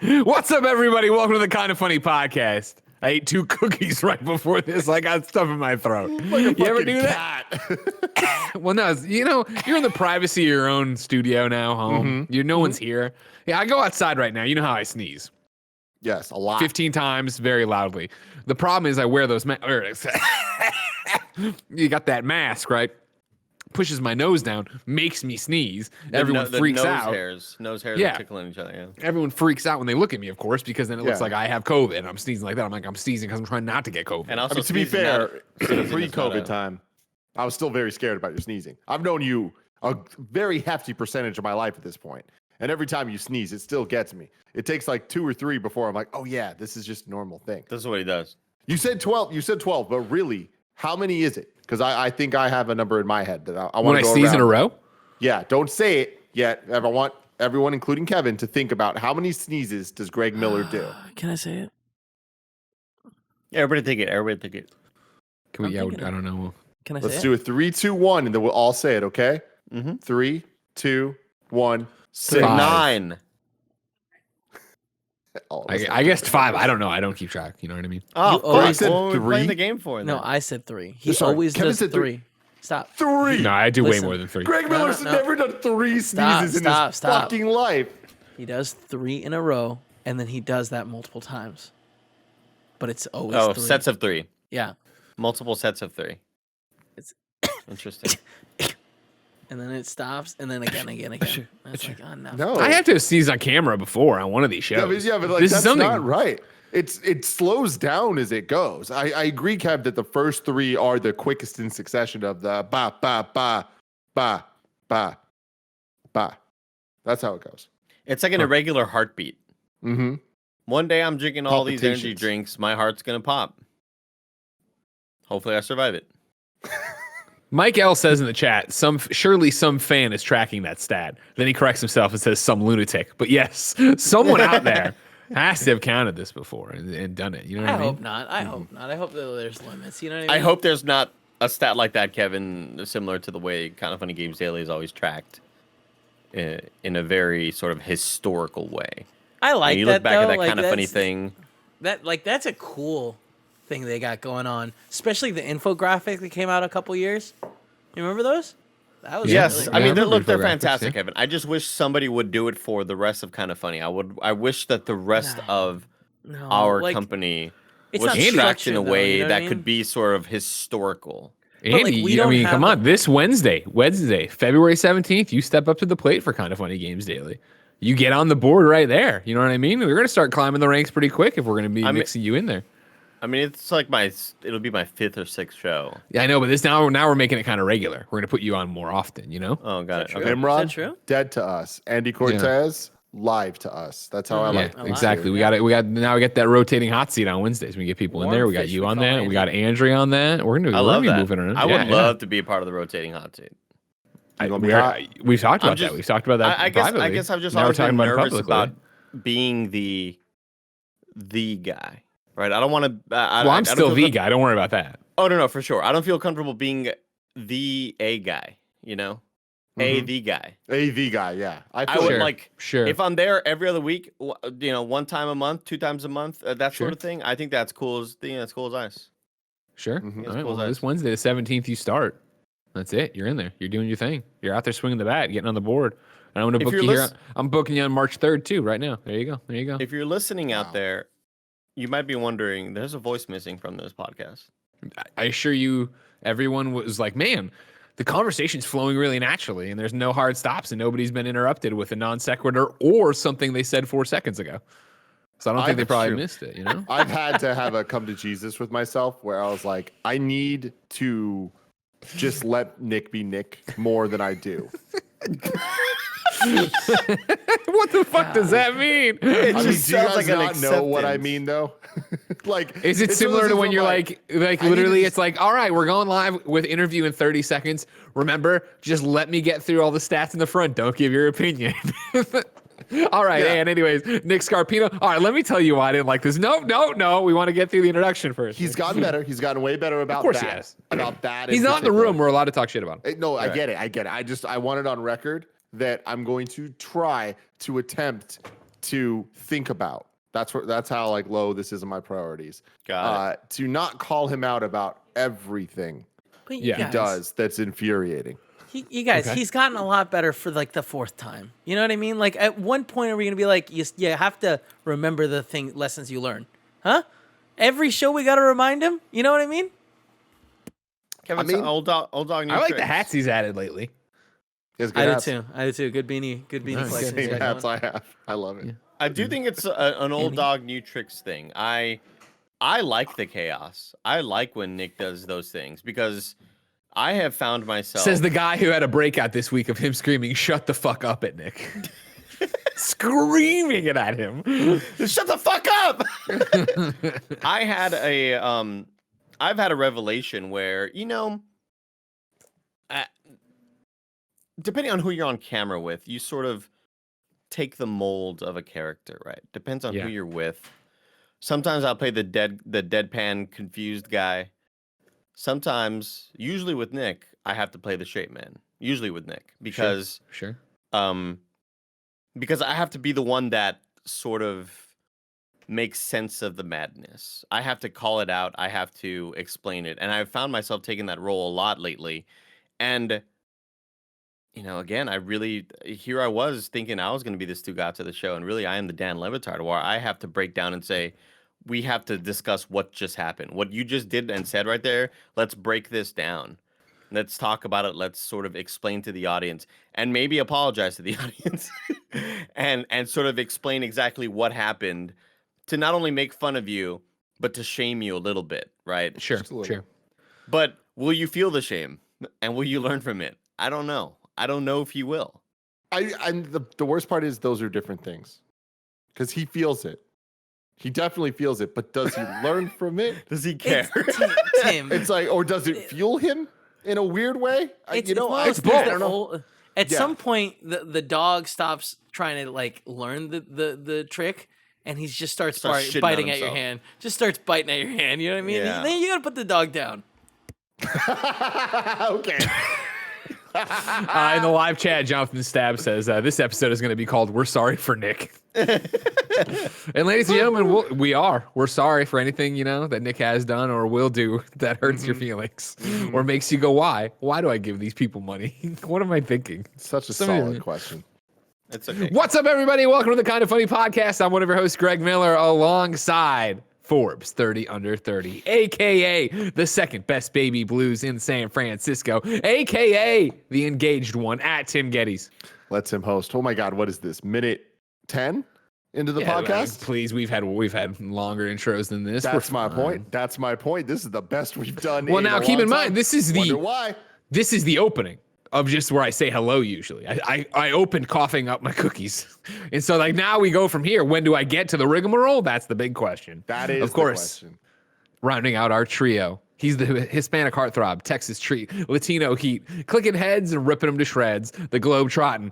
What's up, everybody? Welcome to the Kind of Funny podcast. I ate 2 cookies right before this. I got stuff in my throat. Like you ever do that? Well, no, you're in the privacy of your own studio now, home. No one's here. Yeah, I go outside right now. You know how I sneeze. Yes, a lot. 15 times very loudly. The problem is I wear those you got that mask, right? Pushes my nose down, makes me sneeze. Everyone freaks out. Nose hairs are tickling each other. Yeah. Everyone freaks out when they look at me, of course, because then it looks like I have COVID. And I'm sneezing like that. I'm like, I'm sneezing because I'm trying not to get COVID. And also, to be fair, pre-COVID time, I was still very scared about your sneezing. I've known you a very hefty percentage of my life at this point, and every time you sneeze, it still gets me. It takes like 2 or 3 before I'm like, oh yeah, this is just a normal thing. This is what he does. You said 12. You said 12, but really, how many is it? Because I think I have a number in my head that I want to go sneeze around. in a row? Yeah, don't say it yet. I want everyone, including Kevin, to think about how many sneezes does Greg Miller do? Can I say it? Yeah, everybody think it. Can we? I don't know. Can I say it? Let's do a 3, 2, 1, and then we'll all say it. Okay? 3, 2, 1. 6. 9. I guessed 5. I don't know. I don't keep track. You know what I mean? Oh, I said what are we 3. playing the game for? No, then? I said 3. He Sorry, always Kevin does said 3. Stop. 3. No, I do Listen. way more than 3. Greg Miller's never done 3 sneezes in his fucking life. He does 3 in a row, and then he does that multiple times. But it's always 3. Sets of 3. Yeah. Multiple sets of 3. It's interesting. And then it stops, and then again. It's like, oh, no. No. I have to have sneezed on camera before on one of these shows. Yeah, but like, that's not right. It slows down as it goes. I agree, Kev, that the first 3 are the quickest in succession of the ba ba ba ba ba ba. That's how it goes. It's like an irregular heartbeat. Mm-hmm. One day I'm drinking all these energy drinks. My heart's gonna pop. Hopefully I survive it. Mike L says in the chat, surely some fan is tracking that stat. Then he corrects himself and says some lunatic. But yes, someone out there has to have counted this before and done it. You know what I mean? I hope not. I hope that there's limits. You know what I mean? I hope there's not a stat like that, Kevin, similar to the way Kind of Funny Games Daily is always tracked in a very sort of historical way. I like that. You look back though, at that like, Kind of Funny thing. That's a cool thing they got going on, especially the infographic that came out a couple years. You remember those? That was yes. really I mean, they're fantastic, Kevin. I just wish somebody would do it for the rest of Kind of Funny. I wish that the rest of our company was tracked in a way that could be sort of historical. Andy, I mean, come on. This Wednesday, February 17th, you step up to the plate for Kind of Funny Games Daily. You get on the board right there. You know what I mean? We're going to start climbing the ranks pretty quick if we're going to be mixing you in there. I mean, it's like it'll be my 5th or 6th show. Yeah, I know, but now we're making it kind of regular. We're going to put you on more often, you know? Oh, got it. Okay. Nimrod, dead to us. Andy Cortez, live to us. That's how I like it. Exactly. We got that rotating hot seat on Wednesdays. We get people in there. We got you on that. We got Andrea on that. We're going to be moving around. I would love to be a part of the rotating hot seat. We've talked about that. We've talked about that privately. I guess I've just always been nervous about being the guy. Right, I don't want to. I'm still the guy. Don't worry about that. Oh no, for sure. I don't feel comfortable being a guy. You know, the guy. The guy. Yeah, I would like if I'm there every other week. You know, 1 time a month, 2 times a month, that sort of thing. I think that's cool as cool as ice. Sure. All right. Well, this Wednesday, the 17th, you start. That's it. You're in there. You're doing your thing. You're out there swinging the bat, getting on the board. And I'm going to book you here. I'm booking you on March 3rd too. Right now. There you go. If you're listening out there, you might be wondering, there's a voice missing from this podcast. I assure you, everyone was like, man, the conversation's flowing really naturally, and there's no hard stops, and nobody's been interrupted with a non sequitur or something they said 4 seconds ago. So I don't think they probably missed it, you know? I've had to have a come to Jesus with myself where I was like, I need to just let Nick be Nick more than I do. What the fuck does that mean? I mean, do you guys not know what I mean, though? Like, is it similar to when you're like literally, it's like, all right, we're going live with interview in 30 seconds. Remember, just let me get through all the stats in the front. Don't give your opinion. All right, and anyways, Nick Scarpino. All right, let me tell you why I didn't like this. No. We want to get through the introduction first. He's gotten better. He's gotten way better about that. Of course he has. About that. He's not in the room. We're allowed to talk shit about him. No, I get it. I want it on record that I'm going to try to attempt to think about. That's how like low this is in my priorities. Got it. To not call him out about everything he does that's infuriating. You guys, he's gotten a lot better for like the fourth time. You know what I mean? Like at one point, are we gonna be like, you have to remember the lessons you learn, huh? Every show we gotta remind him. You know what I mean? Kevin's old dog. New I like tricks. the hats he's added lately. I do too. Good beanie collection. Same hats I have. I love it. Yeah. I do think it's an old dog new tricks thing. I like the chaos. I like when Nick does those things because I have found myself. Says the guy who had a breakout this week of him screaming, "Shut the fuck up" at Nick. Screaming it at him. Shut the fuck up. I've had a revelation where, depending on who you're on camera with, you sort of take the mold of a character, right? Depends on who you're with. Sometimes I'll play the deadpan confused guy. Sometimes, usually with Nick, I have to play the straight man. Usually with Nick because because I have to be the one that sort of makes sense of the madness. I have to call it out. I have to explain it. And I've found myself taking that role a lot lately. And again, here I was thinking I was going to be this Stugat to the show, and really I am the Dan Le Batard, where I have to break down and say, we have to discuss what just happened. What you just did and said right there, let's break this down. Let's talk about it. Let's sort of explain to the audience and maybe apologize to the audience and sort of explain exactly what happened to not only make fun of you, but to shame you a little bit, right? Sure. But will you feel the shame and will you learn from it? I don't know. I don't know if you will. The worst part is those are different things because he feels it. He definitely feels it, but does he learn from it? Does he care? Tim. It's like, or does it fuel him in a weird way? It's both. I don't know. At some point, the dog stops trying to like learn the trick, and he just starts biting at your hand. Just starts biting at your hand. You know what I mean? Yeah. Then you gotta put the dog down. Okay. In the live chat, Jonathan Stab says this episode is going to be called "We're Sorry for Nick." And ladies and gentlemen, we're sorry for anything that Nick has done or will do that hurts your feelings or makes you go, "Why? Why do I give these people money? What am I thinking?" Such a solid question. It's okay. What's up, everybody? Welcome to the Kind of Funny podcast. I'm one of your hosts, Greg Miller, alongside Forbes 30 Under 30, a.k.a. the second best baby blues in San Francisco, a.k.a. the engaged one at Tim Gettys. Let's him host. Oh my God, what is this? Minute 10 into the podcast? Please, we've had longer intros than this. That's my point. That's my point. This is the best we've done. Well, now keep in mind, time. this is why. This is the opening of just where I say hello usually. I opened coughing up my cookies. And so now we go from here. When do I get to the rigmarole? That's the big question. That is of course, the question. Rounding out our trio. He's the Hispanic heartthrob, Texas treat, Latino heat, clicking heads and ripping them to shreds, the globe trotting.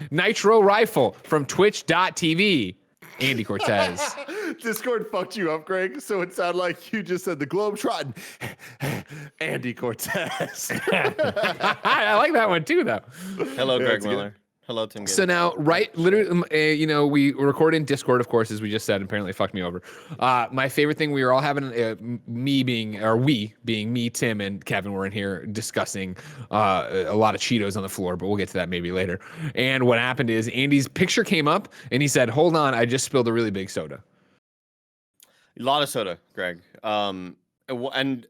Nitro Rifle from twitch.tv, Andy Cortez. Discord fucked you up, Greg, so it sounded like you just said the globe trotting Andy Cortez. I like that one too, though. Hello, Greg Miller. Hello, Tim. So now, literally, we record in Discord, of course, as we just said. Apparently, it fucked me over. My favorite thing, we were all having we being me, Tim, and Kevin were in here discussing a lot of Cheetos on the floor, but we'll get to that maybe later. And what happened is Andy's picture came up, and he said, "Hold on, I just spilled a really big soda." A lot of soda, Greg. And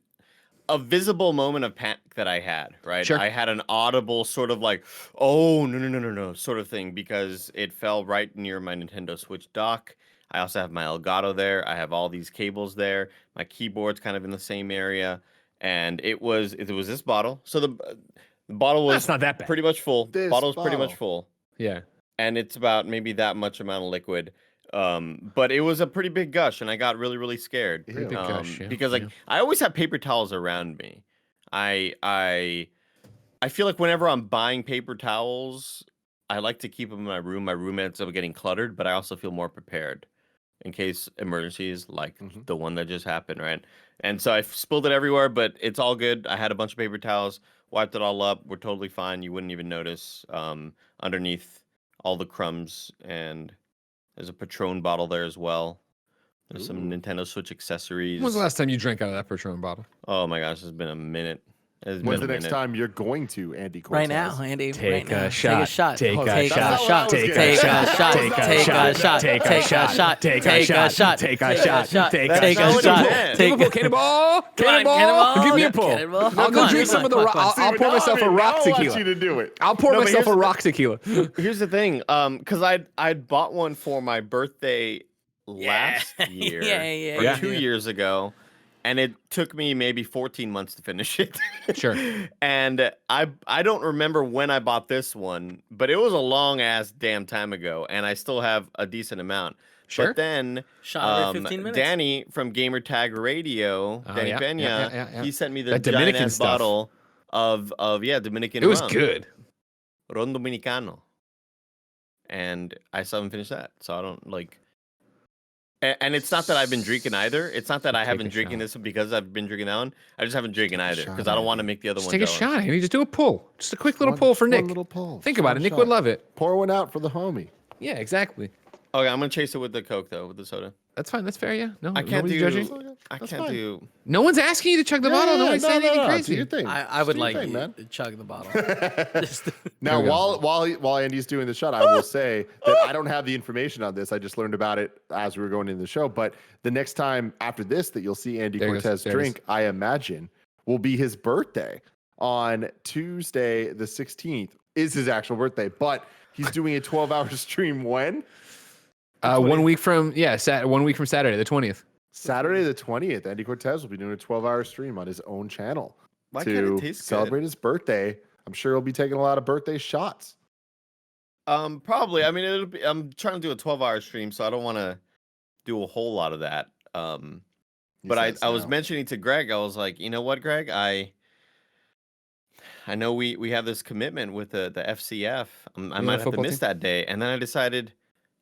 a visible moment of panic that I had, right? Sure. I had an audible sort of like, oh, no, sort of thing, because it fell right near my Nintendo Switch dock. I also have my Elgato there. I have all these cables there. My keyboard's kind of in the same area. And it was this bottle. So the bottle was That's not that bad. Pretty much full. Bottle's pretty bottle. much full. Yeah. And it's about maybe that much amount of liquid. But it was a pretty big gush, and I got really, really scared. Pretty big gush, yeah. Because I always have paper towels around me. I feel like whenever I'm buying paper towels, I like to keep them in my room. My room ends up getting cluttered, but I also feel more prepared in case emergencies like the one that just happened, right? And so I spilled it everywhere, but it's all good. I had a bunch of paper towels, wiped it all up. We're totally fine. You wouldn't even notice underneath all the crumbs and There's a Patron bottle there as well. There's some Nintendo Switch accessories. When was the last time you drank out of that Patron bottle? Oh my gosh, it's been a minute. When's the next time you're going to, Andy Cortez? Right now, Andy. Take right a now. shot. Take a shot. Take Take a a shot. shot. Take Take a a shot. shot. Take a shot. Take a shot. Take Take a a shot. Take a Take a shot. shot. Take That's a not what shot. you meant. Cannonball. Cannonball. Give me a pull. Cannonball. I'll go drink some of the. I'll pour myself a rock I want you tequila. to do it. I'll pour No, but myself a here's the rock tequila. Here's the thing, because I'd bought one for my birthday last year or Yeah. 2 years ago, and it took me maybe 14 months to finish it. Sure. And I don't remember when I bought this one, but it was a long ass damn time ago, and I still have a decent amount. Sure. But then Shot every 15 minutes. Danny from Gamertag Radio, Danny yeah, Pena, yeah. he sent me the That giant Dominican ass stuff. bottle of Dominican It was rum. good. Ron Dominicano. And I still haven't finished that. So I don't like. And it's not that I've been drinking either. It's not that I haven't drinking this because I've been drinking that one. I just haven't drinking either because I don't want to make the other Just one take a jealous. shot, Andy. Just do a pull. Just a quick little pull for One Nick. little pull. Think Just about one it. Nick shot. would love it. Pour one out for the homie. Yeah, exactly. Okay, I'm gonna chase it with the Coke though, with the soda. That's fine. That's fair. Yeah. No, I can't nobody's do. judging. I That's can't fine. do. No one's asking you to chug the bottle. Nobody's saying anything Do crazy. your thing. I would Do your like thing, you man. to chug the bottle. Now, Here we go. while Andy's doing the shot, I will say that I don't have the information on this. I just learned about it as we were going into the show. But the next time after this that you'll see Andy There it goes. Cortez There it is. drink, I imagine, will be his birthday on Tuesday the 16th. Is his actual birthday, but he's doing a 12-hour stream when? 1 week from 1 week from Saturday, the 20th. Saturday the 20th. Andy Cortez will be doing a 12-hour stream on his own channel Why can't it to taste good? celebrate his birthday. I'm sure he'll be taking a lot of birthday shots. Probably. I mean, it'll be. I'm trying to do a 12-hour stream, so I don't want to do a whole lot of that. But I was mentioning to Greg, I was like, you know what, Greg, I know we have this commitment with the FCF. I might have to football miss team? that day, and then I decided,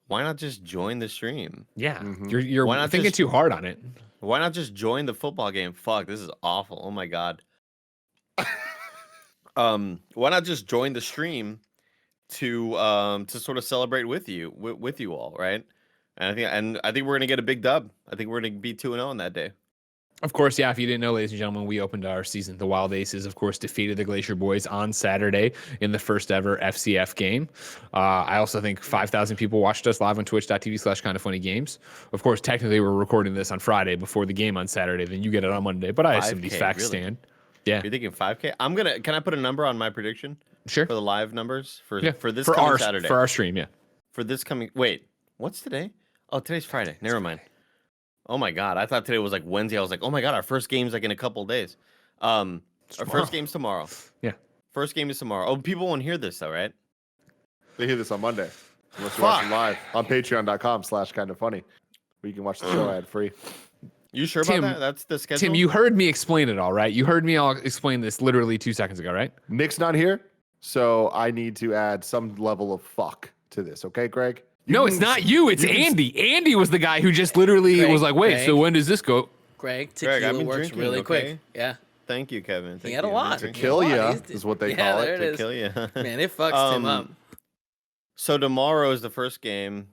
why not just join the stream? Yeah, Mhm. you're Why not thinking just- too hard on it. Why not just join the football game? Fuck, this is awful. Oh my god. Why not just join the stream to sort of celebrate with you all, right? And I think we're gonna get a big dub. I think we're gonna be 2-0 on that day. Of course, yeah. If you didn't know, ladies and gentlemen, we opened our season. The Wild Aces, of course, defeated the Glacier Boys on Saturday in the first ever FCF game. I also think 5,000 people watched us live on twitch.tv/kindoffunnygames. Of course, technically, we're recording this on Friday before the game on Saturday. Then you get it on Monday. But I assume these 5K, facts really? stand. Yeah, You're thinking 5K? Can I put a number on my prediction sure. for the live numbers for Yeah, this for coming our Saturday? for our stream. Yeah. For this coming. Wait, what's today? Oh, today's Friday. Never mind. Oh my god, I thought today was like Wednesday. I was like, oh my god, our first game's like in a couple days. Our first game's tomorrow. Yeah. First game is tomorrow. Oh, people won't hear this though, right? They hear this on Monday. Unless you watch it live on patreon.com/kindoffunny. Where you can watch the show ad free. You sure Tim- about that? That's the schedule. Tim, you heard me explain it all, right? You heard me all explain this literally 2 seconds ago, right? Nick's not here, so I need to add some level of fuck to this. Okay, Greg? No, it's not you. It's Andy. Andy was the guy who just literally Greg, was like, wait, Greg. so when does this go? Greg, Greg, tequila I've been works drinking, really okay? quick. Yeah. Thank you, Kevin. He Thank had a you. lot. Thank To you. kill Yeah, ya he's- is what they yeah, call there it. it To is. kill you. Man, it fucks Tim up. So tomorrow is the first game.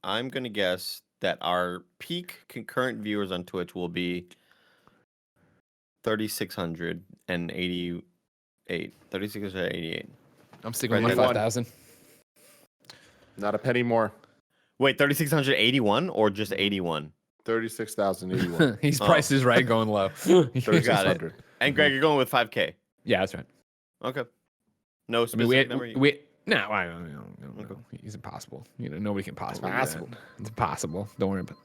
I'm gonna guess that our peak concurrent viewers on Twitch will be 3,688. 3,688. I'm sticking with Right, my one. 5,000. Not a penny more. Wait, 3,681 or just 81? 36,081. He's Oh. price is right going low. Got it. 3,600. And Greg, you're going with 5K. Yeah, that's right. Okay. No I mean, specific number. no, I don't know. He's impossible. You know, nobody can possibly. do that. Impossible. It's impossible. Don't worry about it.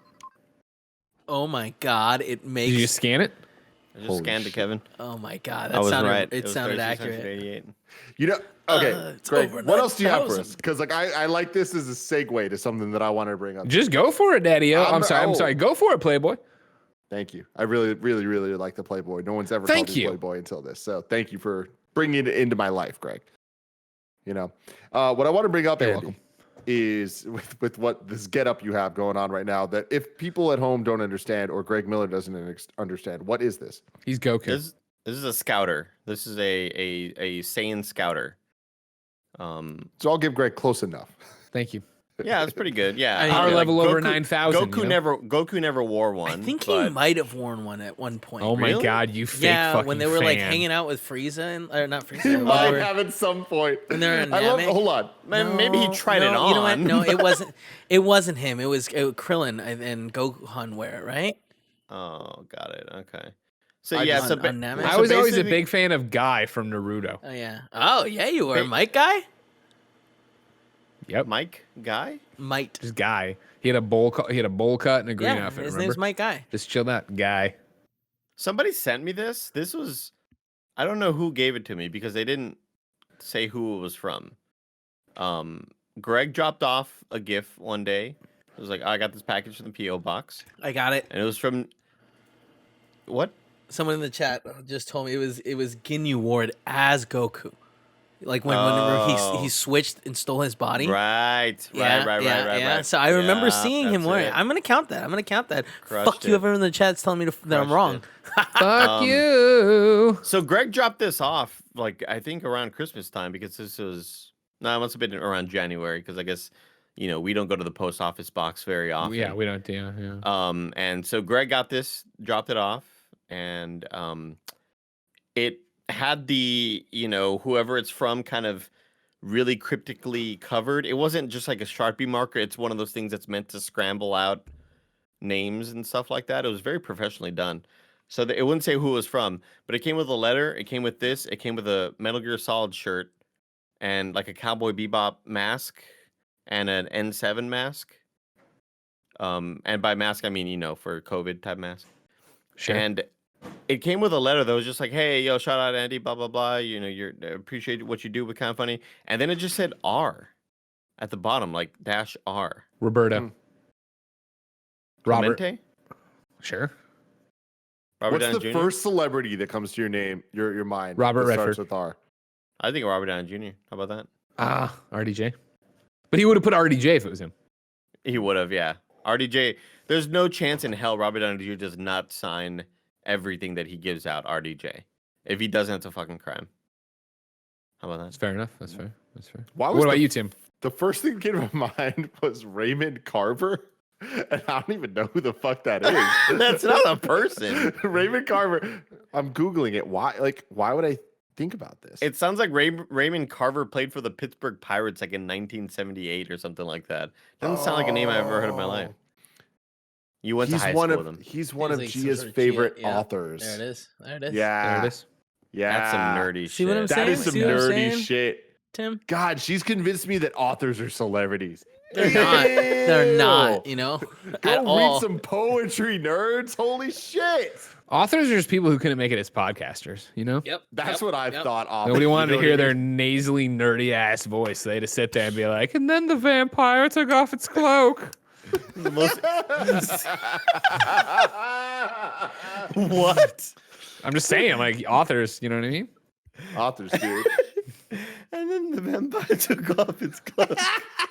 Oh my god, it Did makes. you just scan it? I just Holy scanned it, shit. Kevin. Oh my god, I that was sounded. right. It was sounded accurate. 3,688. You know, okay, It's Greg, over what else do you have for 9,000. us? Because like I like this as a segue to something that I want to bring up. Just go for it, Daddy. I'm I'm- sorry. I'm oh. sorry. Go for it, Playboy. Thank you. I really, really, really like the Playboy. No one's ever Thank called me you. Playboy until this. So thank you for bringing it into my life, Greg. You know, what I want to bring up, You're Andy, welcome. is with what this get up you have going on right now, that if people at home don't understand or Greg Miller doesn't understand, what is this? He's Goku. This is a scouter. This is a Saiyan scouter. So I'll give Greg close enough. Thank you. Yeah, it's pretty good. Yeah, I mean, Power level over Goku, 9,000. Goku never wore one. I think but... he might have worn one at one point. Oh my Really? god, you fake Yeah, fucking when they were like fan. hanging out with Frieza and or not He Frieza. when might they were- have at some point. when they're in I love. Namek. Hold on. Man, maybe he tried it on. You know what? No, it wasn't. It wasn't him. It was Krillin and Gohan wear it, right? Oh, got it. Okay. So I yeah, just- so on Namek? I so was always a basically- big fan of Guy from Naruto. Oh yeah. Oh yeah, you were Mike guy. Yep, Mike guy. Might. just Guy. He had a bowl cut. He had a bowl cut and a green Yeah, outfit. his Remember? name's Mike Guy. Just chill out, Guy. Somebody sent me this. This was, I don't know who gave it to me because they didn't say who it was from. Greg dropped off a GIF one day. It was like, I got this package from the PO box, I got it. and it was from what? Someone in the chat just told me it was Ginyu wore it as Goku. Like whenever he switched and stole his body. Right. Yeah. So I remember seeing him that's wearing it. it. I'm gonna count that. Crushed Fuck you, it. everyone in the chat's telling me that I'm Crushed wrong. it. Fuck you. So Greg dropped this off, like I think around Christmas time because this was it must have been around January because I guess we don't go to the post office box very often. Yeah, we don't. Yeah. And so Greg got this, dropped it off, and it had the whoever it's from kind of really cryptically covered. It wasn't just like a Sharpie marker. It's one of those things that's meant to scramble out names and stuff like that. It was very professionally done. So it wouldn't say who it was from, but it came with a letter. It came with this. It came with a Metal Gear Solid shirt and like a Cowboy Bebop mask and an N7 mask. And by mask, I mean, for COVID type mask. Sure. And it came with a letter that was just like, hey, yo, shout out Andy, blah, blah, blah. You're appreciate what you do with Kind of Funny. And then it just said R at the bottom, like -R. Roberto. Robert. Clemente? Sure. Robert What's Downey the Jr.? first celebrity that comes to your name, your mind? Robert that starts Redford. with R. I think Robert Downey Jr. How about that? RDJ. But he would have put RDJ if it was him. He would have, yeah. RDJ, there's no chance in hell Robert Downey Jr. does not sign everything that he gives out, RDJ. If he doesn't, it's a fucking crime. How about That's that? fair enough. That's fair. Why What about you, Tim? The first thing that came to my mind was Raymond Carver. And I don't even know who the fuck that is. That's not a person. Raymond Carver. I'm Googling it. Why would I think about this? It sounds like Raymond Carver played for the Pittsburgh Pirates like in 1978 or something like that. Doesn't sound like a name I've ever heard in my life. You went to high school with him. He's one of He's like some Gia's sort of favorite Gia, yeah. authors. There it is. Yeah. There it is. Yeah. That's some nerdy See what I'm shit. That saying? is some See what I'm nerdy saying? shit. Tim. God, she's convinced me that authors are celebrities. They're not. They're not. Go At read all. some poetry, nerds. Holy shit. Authors are just people who couldn't make it as podcasters, Yep. That's what I've thought. Nobody wanted to You know hear what I their mean? nasally, nerdy ass voice. They had to sit there and be like, and then the vampire took off its cloak. The most... What? I'm just saying, like, authors, you know what I mean? Authors, dude. And then the vampire took off its clothes.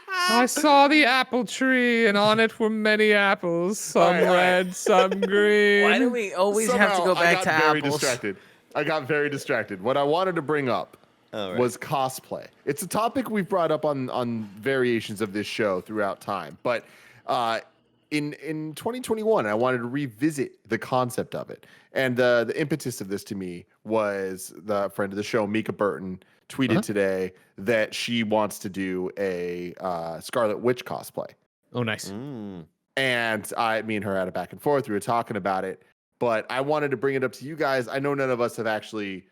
I saw the apple tree, and on it were many apples, some All right. red, some green. Why do we always have to Somehow go back to I got very apples? distracted. I got very distracted. What I wanted to bring up All right. was cosplay. It's a topic we've brought up on variations of this show throughout time. But in 2021, I wanted to revisit the concept of it. And the impetus of this to me was the friend of the show, Mika Burton, tweeted today that she wants to do a Scarlet Witch cosplay. Oh, nice. Mm. And me and her had a back and forth. We were talking about it, but I wanted to bring it up to you guys. I know none of us have actually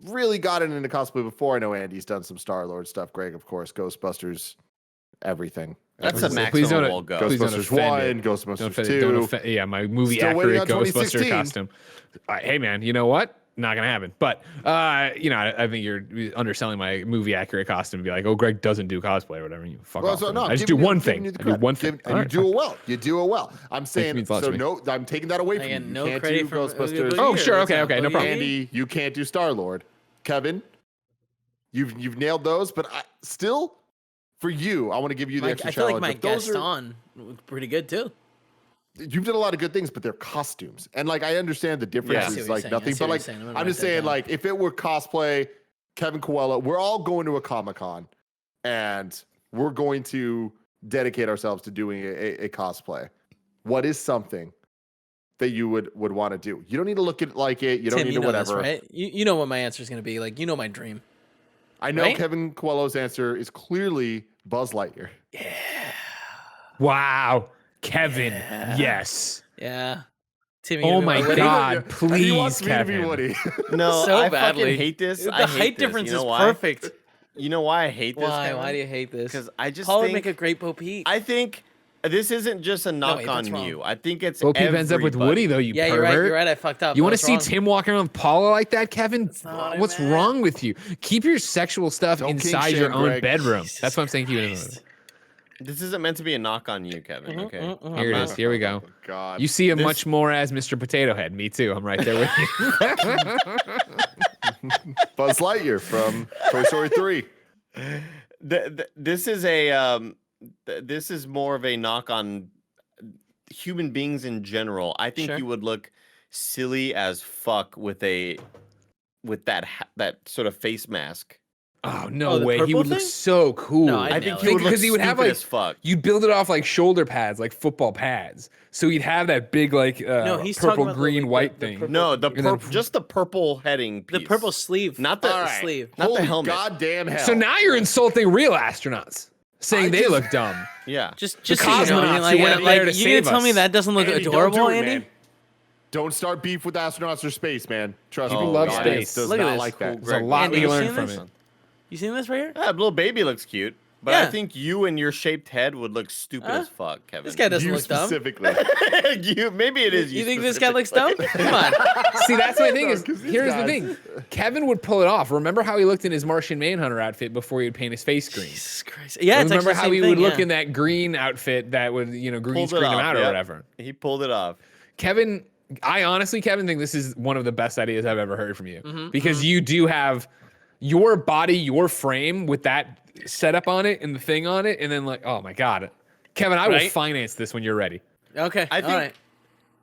really gotten into cosplay before. I know Andy's done some Star-Lord stuff. Greg, of course, Ghostbusters, everything. That's a Please maximum don't- we'll go. please don't Ghostbusters offend 1, it. Ghostbusters 2. Yeah, my movie Still waiting accurate on Ghostbuster 2016. costume. Hey, man, you know what? Not gonna happen. But I think you're underselling my movie accurate costume. To be like, oh, Greg doesn't do cosplay or whatever. You fuck off. So, no, I just giving do you- one giving thing. you the I do credit. one thing. And All you right, do fine. it well. You do it well. I'm saying, means a lot so to me. no, I'm taking that away from Again, you. no You can't credit do from Ghostbusters. Oh, sure, okay, no problem. Andy, you can't do Star-Lord. Kevin, you've nailed those, but still, for you, I want to give you the extra I feel challenge. like my If those Gaston was pretty good too. You've done a lot of good things, but they're costumes. And like I understand the difference Yeah. I see what is you're like saying. I nothing. see But what like you're saying. I'm gonna I'm write just that saying, down. like, if it were cosplay, Kevin Coelho, we're all going to a Comic-Con and we're going to dedicate ourselves to doing a cosplay, what is something that you would want to do? You don't need to look at like it. You don't Tim, need you to know this, whatever. right? You know what my answer is going to be. Like, you know my dream. I know right? Kevin Coelho's answer is clearly Buzz Lightyear. Yeah. Wow, Kevin. Yes. Yeah. Tim, Oh my Woody? God! He Please, wants me to Kevin. be Woody. No, So I badly. fucking hate this. The I hate height this. difference You know is why? perfect. You know why I hate this? Why? Kevin? Why do you hate this? Because I just Paul would think make a great Bo Peep. I think this isn't just a knock wait, on that's wrong. you. I think it's Bo Peep ends up with Woody, though. You yeah, pervert. you're right. You're right. I fucked up. You want to That's see wrong. Tim walking around with Paula like that, Kevin? not what I What's meant. wrong with you? Keep your sexual stuff Don't inside kink your shame, own Greg. bedroom. Jesus That's what I'm saying. Keep it in Christ. This isn't meant to be a knock on you, Kevin. Mhm, Okay. mhm, mhm. Here it is. Here we go. Oh, God. You see him This- much more as Mr. Potato Head. Me too. I'm right there with you. Buzz Lightyear from Toy Story 3. This is a this is more of a knock on human beings in general. I think Sure. you would look silly as fuck with that sort of face mask. Oh no Oh, the way! He purple would look thing? so cool. No, I'd I nail think it. he would look Because he would have, stupid like, as fuck. You build it off like shoulder pads, like football pads. So he'd have that big like No, he's talking purple, about the, green, like, white the thing. purple- No, the And then- just the purple heading piece. The purple sleeve. Not the All right. sleeve. Not Holy the helmet. goddamn hell. So now you're insulting real astronauts, saying I they just- look dumb. Yeah. Just The so you know, I mean, cosmonauts like, who went up like, there to you gonna save tell me us. that doesn't look Andy, adorable, don't do it, Andy? man. Don't start beef with astronauts or space, man. Trust People me. love the audience space. Does Look at not this. like that. Cool, There's a Greg. lot Andy, we you learn seen from this? it. You seen this right here? Yeah, little baby looks cute, but I Yeah. think you and your shaped head would look stupid Huh? as fuck, Kevin. This guy doesn't You look dumb. specifically. Maybe it is you. You think this guy looks dumb? specifically. Come on. See, that's my thing. No, Is 'cause these here's the guys- thing: Kevin would pull it off. Remember how he looked in his Martian Manhunter outfit before he'd paint his face green. Jesus Christ. Yeah, it's Remember actually the how same he thing, would look yeah. in that green outfit that would green Pulled it screen him off, out or yep. whatever. He pulled it off. Kevin, I honestly, Kevin, think this is one of the best ideas I've ever heard from you Mm-hmm, because you do have your body, your frame with that setup on it and the thing on it, and then like, oh my god, Kevin, I will Right? finance this when you're ready. Okay, I think- all right.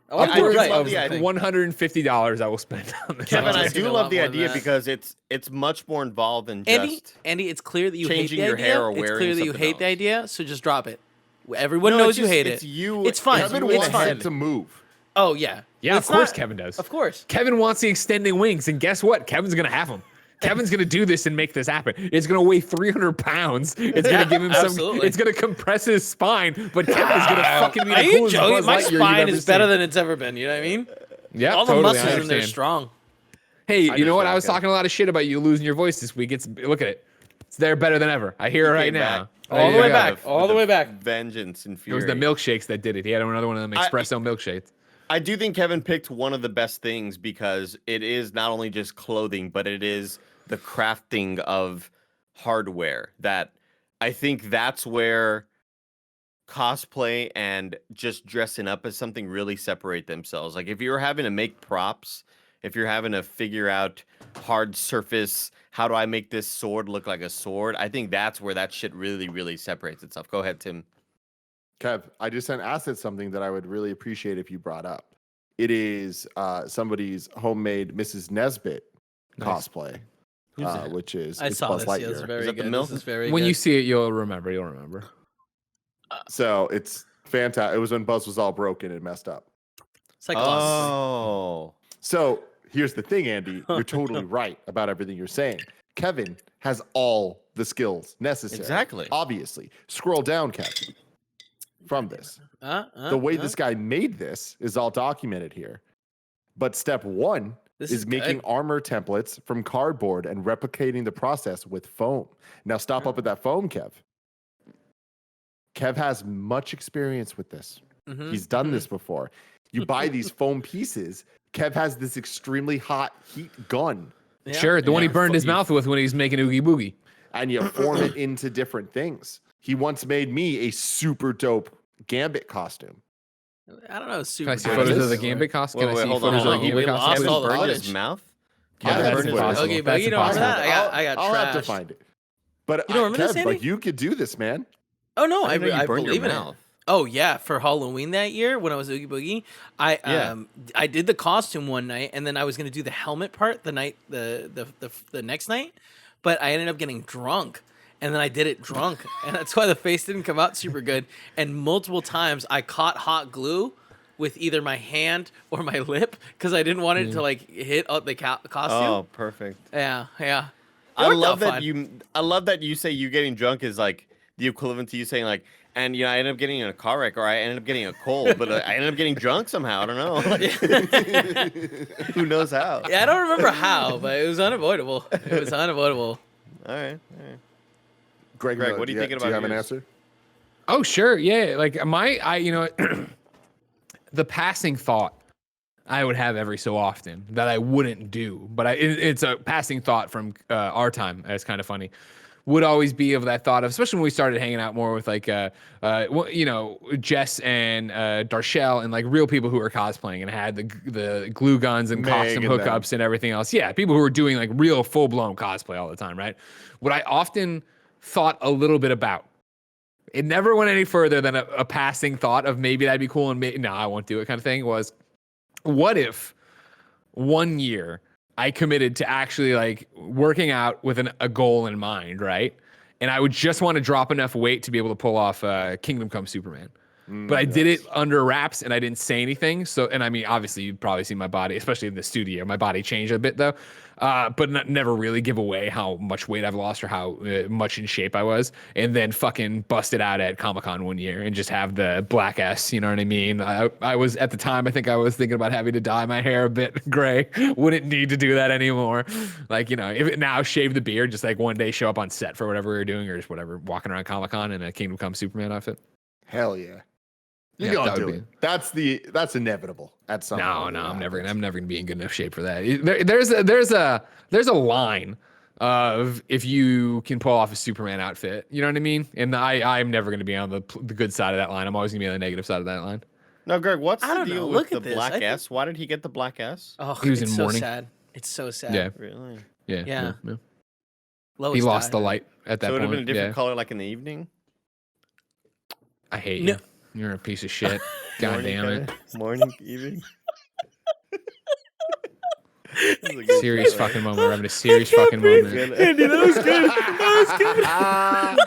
Oh, I you're do right. love Of the idea. $150 I will spend on this. Kevin, I just do think a love lot the more than idea that. because it's much more involved than Andy, just Andy, it's clear that you hate changing the your idea. hair or It's wearing clear that you something hate the else. idea, so just drop it. Everyone No, knows it's you just- hate it's it. you- It's fine. Kevin It's wants fine. it to move. Oh yeah. Yeah, It's of course not- Kevin does. Of course. Kevin wants the extending wings, and guess what? Kevin's gonna have them. Kevin's gonna do this and make this happen. It's gonna weigh 300 pounds. It's gonna give him some. absolutely. It's gonna compress his spine, but Kevin's gonna fucking be the Are you coolest joking? Buzz My Lightyear you've spine ever is better seen. than it's ever been. You know what I mean? Yeah, All totally, the I muscles in there are understand. strong. Hey, you know what? I understand, was Kevin. talking a lot of shit about you losing your voice this week. It's look at it. It's there better than ever. I hear it right came now. back. There All you the way go. back. All the way back. Vengeance and It fury. was the milkshakes that did it. He had another one of them espresso milkshakes. I do think Kevin picked one of the best things because it is not only just clothing, but it is the crafting of hardware that I think that's where cosplay and just dressing up as something really separate themselves. Like if you're having to make props, if you're having to figure out hard surface, how do I make this sword look like a sword? I think that's where that shit really, really separates itself. Go ahead, Tim. Kev, I just asked something that I would really appreciate if you brought up. It is somebody's homemade Mrs. Nesbit Nice. cosplay, Who's that? which is I it's saw Buzz this. Yeah, it's Lightyear. very that the good. milk? This is very When good. you see it, you'll remember. You'll remember. So it's fantastic. It was when Buzz was all broken and messed up. It's like us. Oh. So here's the thing, Andy. You're totally right about everything you're saying. Kevin has all the skills necessary. Exactly. Obviously. Scroll down, Kevin. From this. The way this guy made this is all documented here. But step one This is is making good. armor templates from cardboard and replicating the process with foam. Now stop up at that foam, Kev. Kev has much experience with this. Mhm, He's done this before. You buy these foam pieces. Kev has this extremely hot heat gun, Yeah. Sure, the one he Yeah. burned his mouth with when he was making Oogie Boogie. and you form it into different things. He once made me a super dope Gambit costume. I don't know. Can Super I see Wait, photos this- of the Gambit costume? Can I see hold on, footage hold of on. the We Gambit lost costume? all the burned footage. his mouth? Yeah, Kevin that's burned his impossible. mouth. Okay, but That's you don't remember impossible. that? I got I'll have to trashed. find it. But You don't remember this, Kev, Andy? like you could do this, man. Oh no, I didn't know I you burned believe your in it. mouth. Oh yeah, for Halloween that year when I was Oogie Boogie, I did the costume one night, and then I was gonna do the helmet part the next night, but I ended up getting drunk, and then I did it drunk, and that's why the face didn't come out super good. And multiple times I caught hot glue with either my hand or my lip because I didn't want it to like hit up the costume. Oh, perfect. Yeah. I love that you say you getting drunk is like the equivalent to you saying like, and I ended up getting in a car wreck or I ended up getting a cold, but I ended up getting drunk somehow. I don't know. Who knows how? Yeah, I don't remember how, but it was unavoidable. All right. Greg, what are you thinking about? Do you have an yours? answer? Oh, sure. Yeah. Like the passing thought I would have every so often that I wouldn't do, but it's a passing thought from our time. It's kind of funny. Would always be of that thought of, especially when we started hanging out more with like, Jess and Darshell and like real people who were cosplaying and had the glue guns and costume hookups and everything else. Yeah, people who were doing like real full blown cosplay all the time, right? What I often thought a little bit about. It never went any further than a passing thought of maybe that'd be cool and no, I won't do it kind of thing. Was what if 1 year I committed to actually like working out with a goal in mind, right? And I would just want to drop enough weight to be able to pull off Kingdom Come Superman. But I did it under wraps and I didn't say anything. So, and I mean, obviously you'd probably see my body, especially in the studio, my body changed a bit though. But never really give away how much weight I've lost or how much in shape I was. And then fucking busted out at Comic-Con 1 year and just have the black S, you know what I mean? I was, at the time, I think I was thinking about having to dye my hair a bit gray. Wouldn't need to do that anymore. Like, if it now shave the beard, just like one day show up on set for whatever we were doing or just whatever, walking around Comic-Con in a Kingdom Come Superman outfit. Hell yeah. You're gonna do it. That's inevitable at some point. No, I'm never gonna be in good enough shape for that. There's a line of if you can pull off a Superman outfit, you know what I mean? And I'm never gonna be on the good side of that line. I'm always gonna be on the negative side of that line. No, Greg, what's the deal with the black S? Why did he get the black S? Oh, he was in mourning. Sad. It's so sad. Yeah, really. Yeah. Lois he lost the light at that point. So it would have been a different color, like in the evening. I hate you. You're a piece of shit. God damn it. Morning, evening. Serious fucking moment. We're having a serious fucking moment. Andy, that was good. That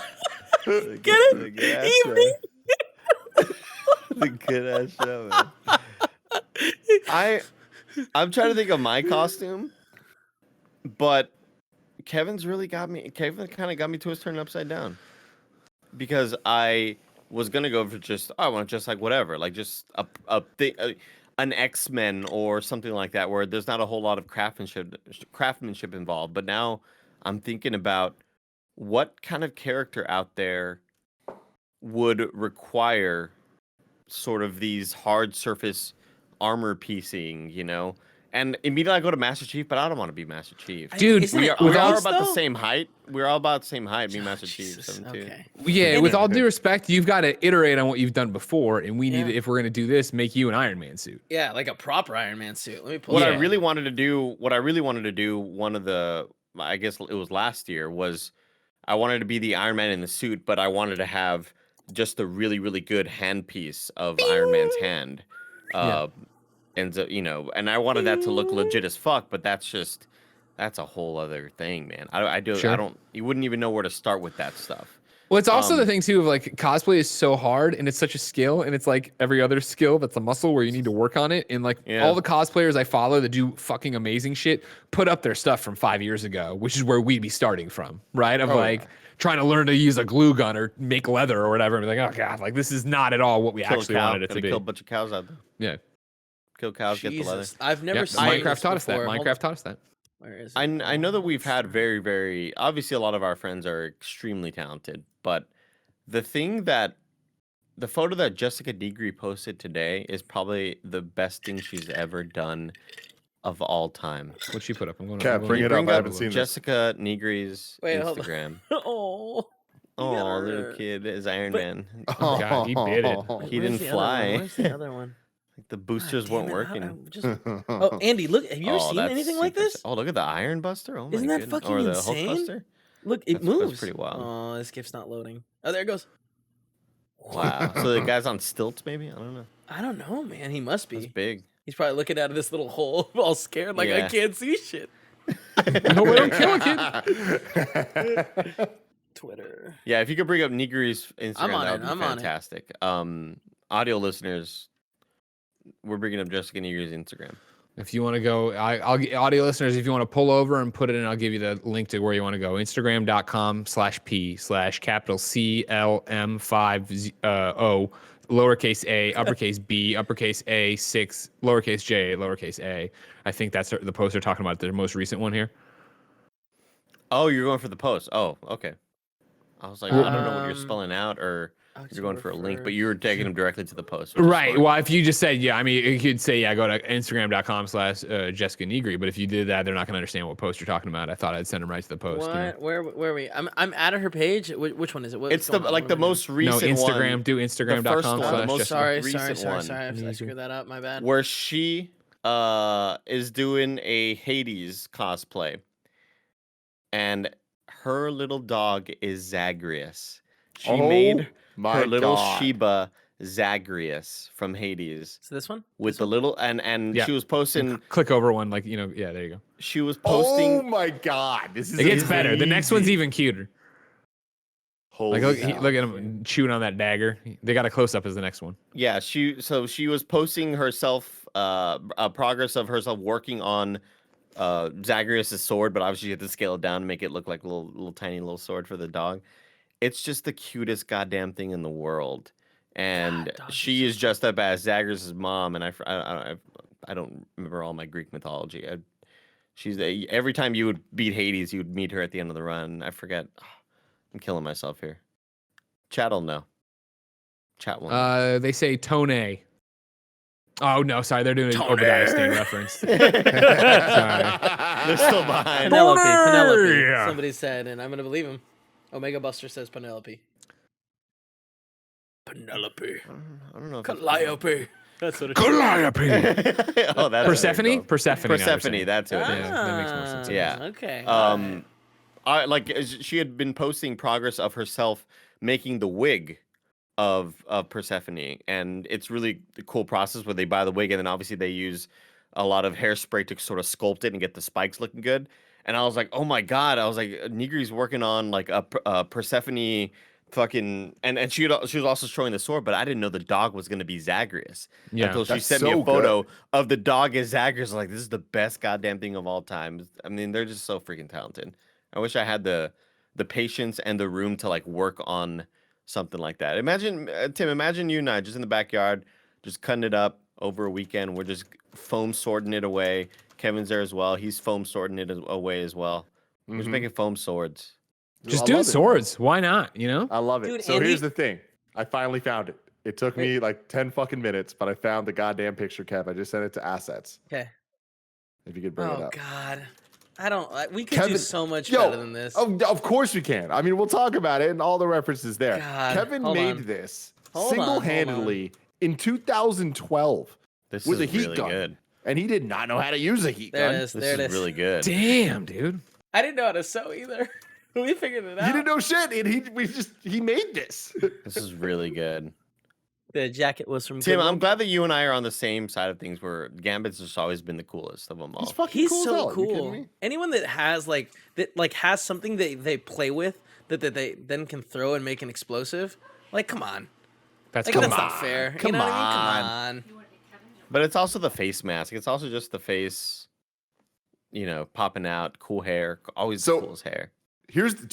was good. Get it? Evening. The good ass show, man. I'm trying to think of my costume, but Kevin's really got me. Kevin kind of got me to his turn upside down because I was gonna go for I want just like whatever, like just a thing, an X-Men or something like that, where there's not a whole lot of craftsmanship involved. But now I'm thinking about what kind of character out there would require sort of these hard surface armor piecing, And immediately I go to Master Chief, but I don't want to be Master Chief. Dude, we are about the same height. We're all about the same height, me, Master Chief. 72. Okay. Yeah, with all due respect, you've got to iterate on what you've done before, and we need to, if we're going to do this, make you an Iron Man suit. Yeah, like a proper Iron Man suit. Let me pull What I really wanted to do, one of the, I guess it was last year, was I wanted to be the Iron Man in the suit, but I wanted to have just a really, really good handpiece of Iron Man's hand. And so, and I wanted that to look legit as fuck, but that's a whole other thing, man. You wouldn't even know where to start with that stuff. Well, it's also the thing too of like cosplay is so hard and it's such a skill and it's like every other skill that's a muscle where you need to work on it. And like all the cosplayers I follow that do fucking amazing shit put up their stuff from 5 years ago, which is where we'd be starting from, right? Of trying to learn to use a glue gun or make leather or whatever. And be like, oh God, like this is not at all what we actually wanted it to be. Kill a bunch of cows out there. Yeah. Kill cows, get the leather. I've never seen Minecraft taught us that. Minecraft taught us that. Where is it? I know that we've had very, very obviously a lot of our friends are extremely talented, but the photo that Jessica Negri posted today is probably the best thing she's ever done of all time. What'd she put up? Bring it up. I haven't seen Jessica Negri's Instagram. Oh, little kid is Iron Man. Oh God, he did it. He didn't fly. Where's the other one? The boosters weren't working. Oh, Andy, look! Have you ever seen anything like this? Oh, look at the Iron Buster! Oh my Isn't that fucking insane? Hulk Buster? Look, it moves. That's pretty wild. Oh, this GIF's not loading. Oh, there it goes. Wow. So the guy's on stilts, maybe? I don't know. I don't know, man. He must be. That's big. He's probably looking out of this little hole, all scared, like I can't see shit. No, we don't kill a kid. Twitter. Yeah, if you could bring up Nigri's Instagram, that would be I'm on it. fantastic. Audio listeners, we're bringing up Jessica Nigri's Instagram. If you want to go, I'll get audio listeners. If you want to pull over and put it in, I'll give you the link to where you want to go. Instagram.com/P/CLM50 lowercase a, uppercase B, uppercase A, 6, lowercase J, lowercase A. I think that's the post they're talking about, the most recent one here. Oh, you're going for the post. Oh, okay. I was like, I don't know what you're spelling out, or you're going for a link, but you were taking them directly to the post. Right. Well, if you just said, yeah, I mean, you could say, yeah, go to Instagram.com/Jessica Nigri. But if you did that, they're not going to understand what post you're talking about. I thought I'd send them right to the post. What? You know? Where are we? I'm at her page. Which one is it? It's the most recent one. No, Instagram. One. Do Instagram.com/Jessica. Sorry. I screwed that up. My bad. Where she is doing a Hades cosplay, and her little dog is Zagreus. She made her little Shiba Zagreus from Hades. So this one? With the little and she was posting. Click over one, like, yeah, there you go. She was posting. Oh my God, this is. It gets better. The next one's even cuter. Holy look at him chewing on that dagger. They got a close up as the next one. Yeah, she was posting herself a progress of herself working on Zagreus' sword, but obviously you have to scale it down and make it look like a little tiny sword for the dog. It's just the cutest goddamn thing in the world, and she is dressed up as Zagreus' mom. And I don't remember all my Greek mythology. Every time you would beat Hades, you would meet her at the end of the run. I forget. I'm killing myself here. Chat'll know. Chat will know. They say Tone. Oh no, sorry, they're doing an Obadiah Stane reference. Sorry. They're still behind. Penelope. Somebody said, and I'm gonna believe him. Omega Buster says Penelope. I don't know. Calliope. That's what it is. Calliope. Oh, that's Persephone. Persephone. That's who it is. Yeah, that makes more sense. Yeah. Okay. She had been posting progress of herself making the wig of Persephone, and it's really a cool process where they buy the wig and then obviously they use a lot of hairspray to sort of sculpt it and get the spikes looking good. And I was like, oh my God, I was like, Nigri's working on like a Persephone fucking, and she was also showing the sword, but I didn't know the dog was gonna be Zagreus until she sent me a photo of the dog as Zagreus. I was like, this is the best goddamn thing of all time. I mean, they're just so freaking talented. I wish I had the patience and the room to like work on something like that. Imagine, Tim, you and I just in the backyard, just cutting it up over a weekend. We're just foam sorting it away. Kevin's there as well. He's foam sorting it away as well. We're just making foam swords. Just doing swords. Why not? You know? I love it. Dude, so here's the thing. I finally found it. It took me like 10 fucking minutes, but I found the goddamn picture, Kev. I just sent it to assets. Okay. If you could bring it up. Oh God. We could do so much better than this. Oh, of course we can. I mean, we'll talk about it and all the references there. God, Kevin made this single-handedly in 2012 This with a is heat really gun. good. And he did not know how to use a heat gun. This is really good. Damn, dude. I didn't know how to sew either. We figured it out. He didn't know shit, and he made this. This is really good. The jacket was from Tim, Goodwill. I'm glad that you and I are on the same side of things where Gambit's just always been the coolest of them all. He's so cool. Are you kidding cool. me? Anyone that has has something that they play with that they then can throw and make an explosive, like, come on. That's not fair. Come you know what I on. mean? Come on. But it's also the face mask. It's also just the face, popping out, cool hair, always the coolest hair.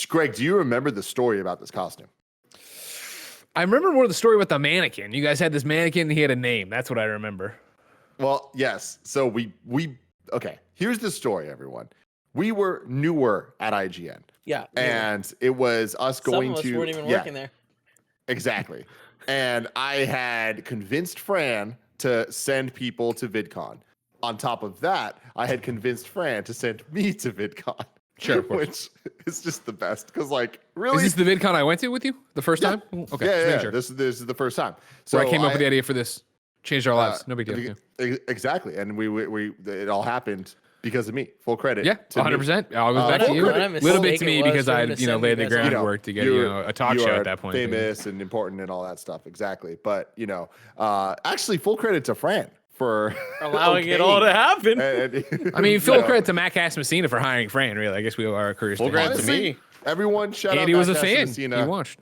Greg, do you remember the story about this costume? I remember more of the story with the mannequin. You guys had this mannequin and he had a name. That's what I remember. Well, yes. So we okay. Here's the story, everyone. We were newer at IGN. Yeah. And it was us going Some of us to weren't even working there. Exactly. And I had convinced Fran to send people to VidCon. On top of that, I had convinced Fran to send me to VidCon. Sure, of course. Which is just the best because, like, really, Is this the VidCon I went to with you the first time? Okay, yeah. Sure. This is the first time. So Where I came up with the idea for this, changed our lives. No big deal. Yeah. Exactly, and we it all happened because of me. Full credit. Yeah, 100%. I'll go back to you. A little bit to me because I, laid the groundwork to get a talk show at that point. Famous and important and all that stuff. Exactly, but actually, full credit to Fran for allowing it all to happen. I mean, full credit to Matt Casamassina for hiring Fran. Really, I guess we owe our careers. Full credit to me. Everyone, shout Andy out was a Matt fan. Messina. He watched.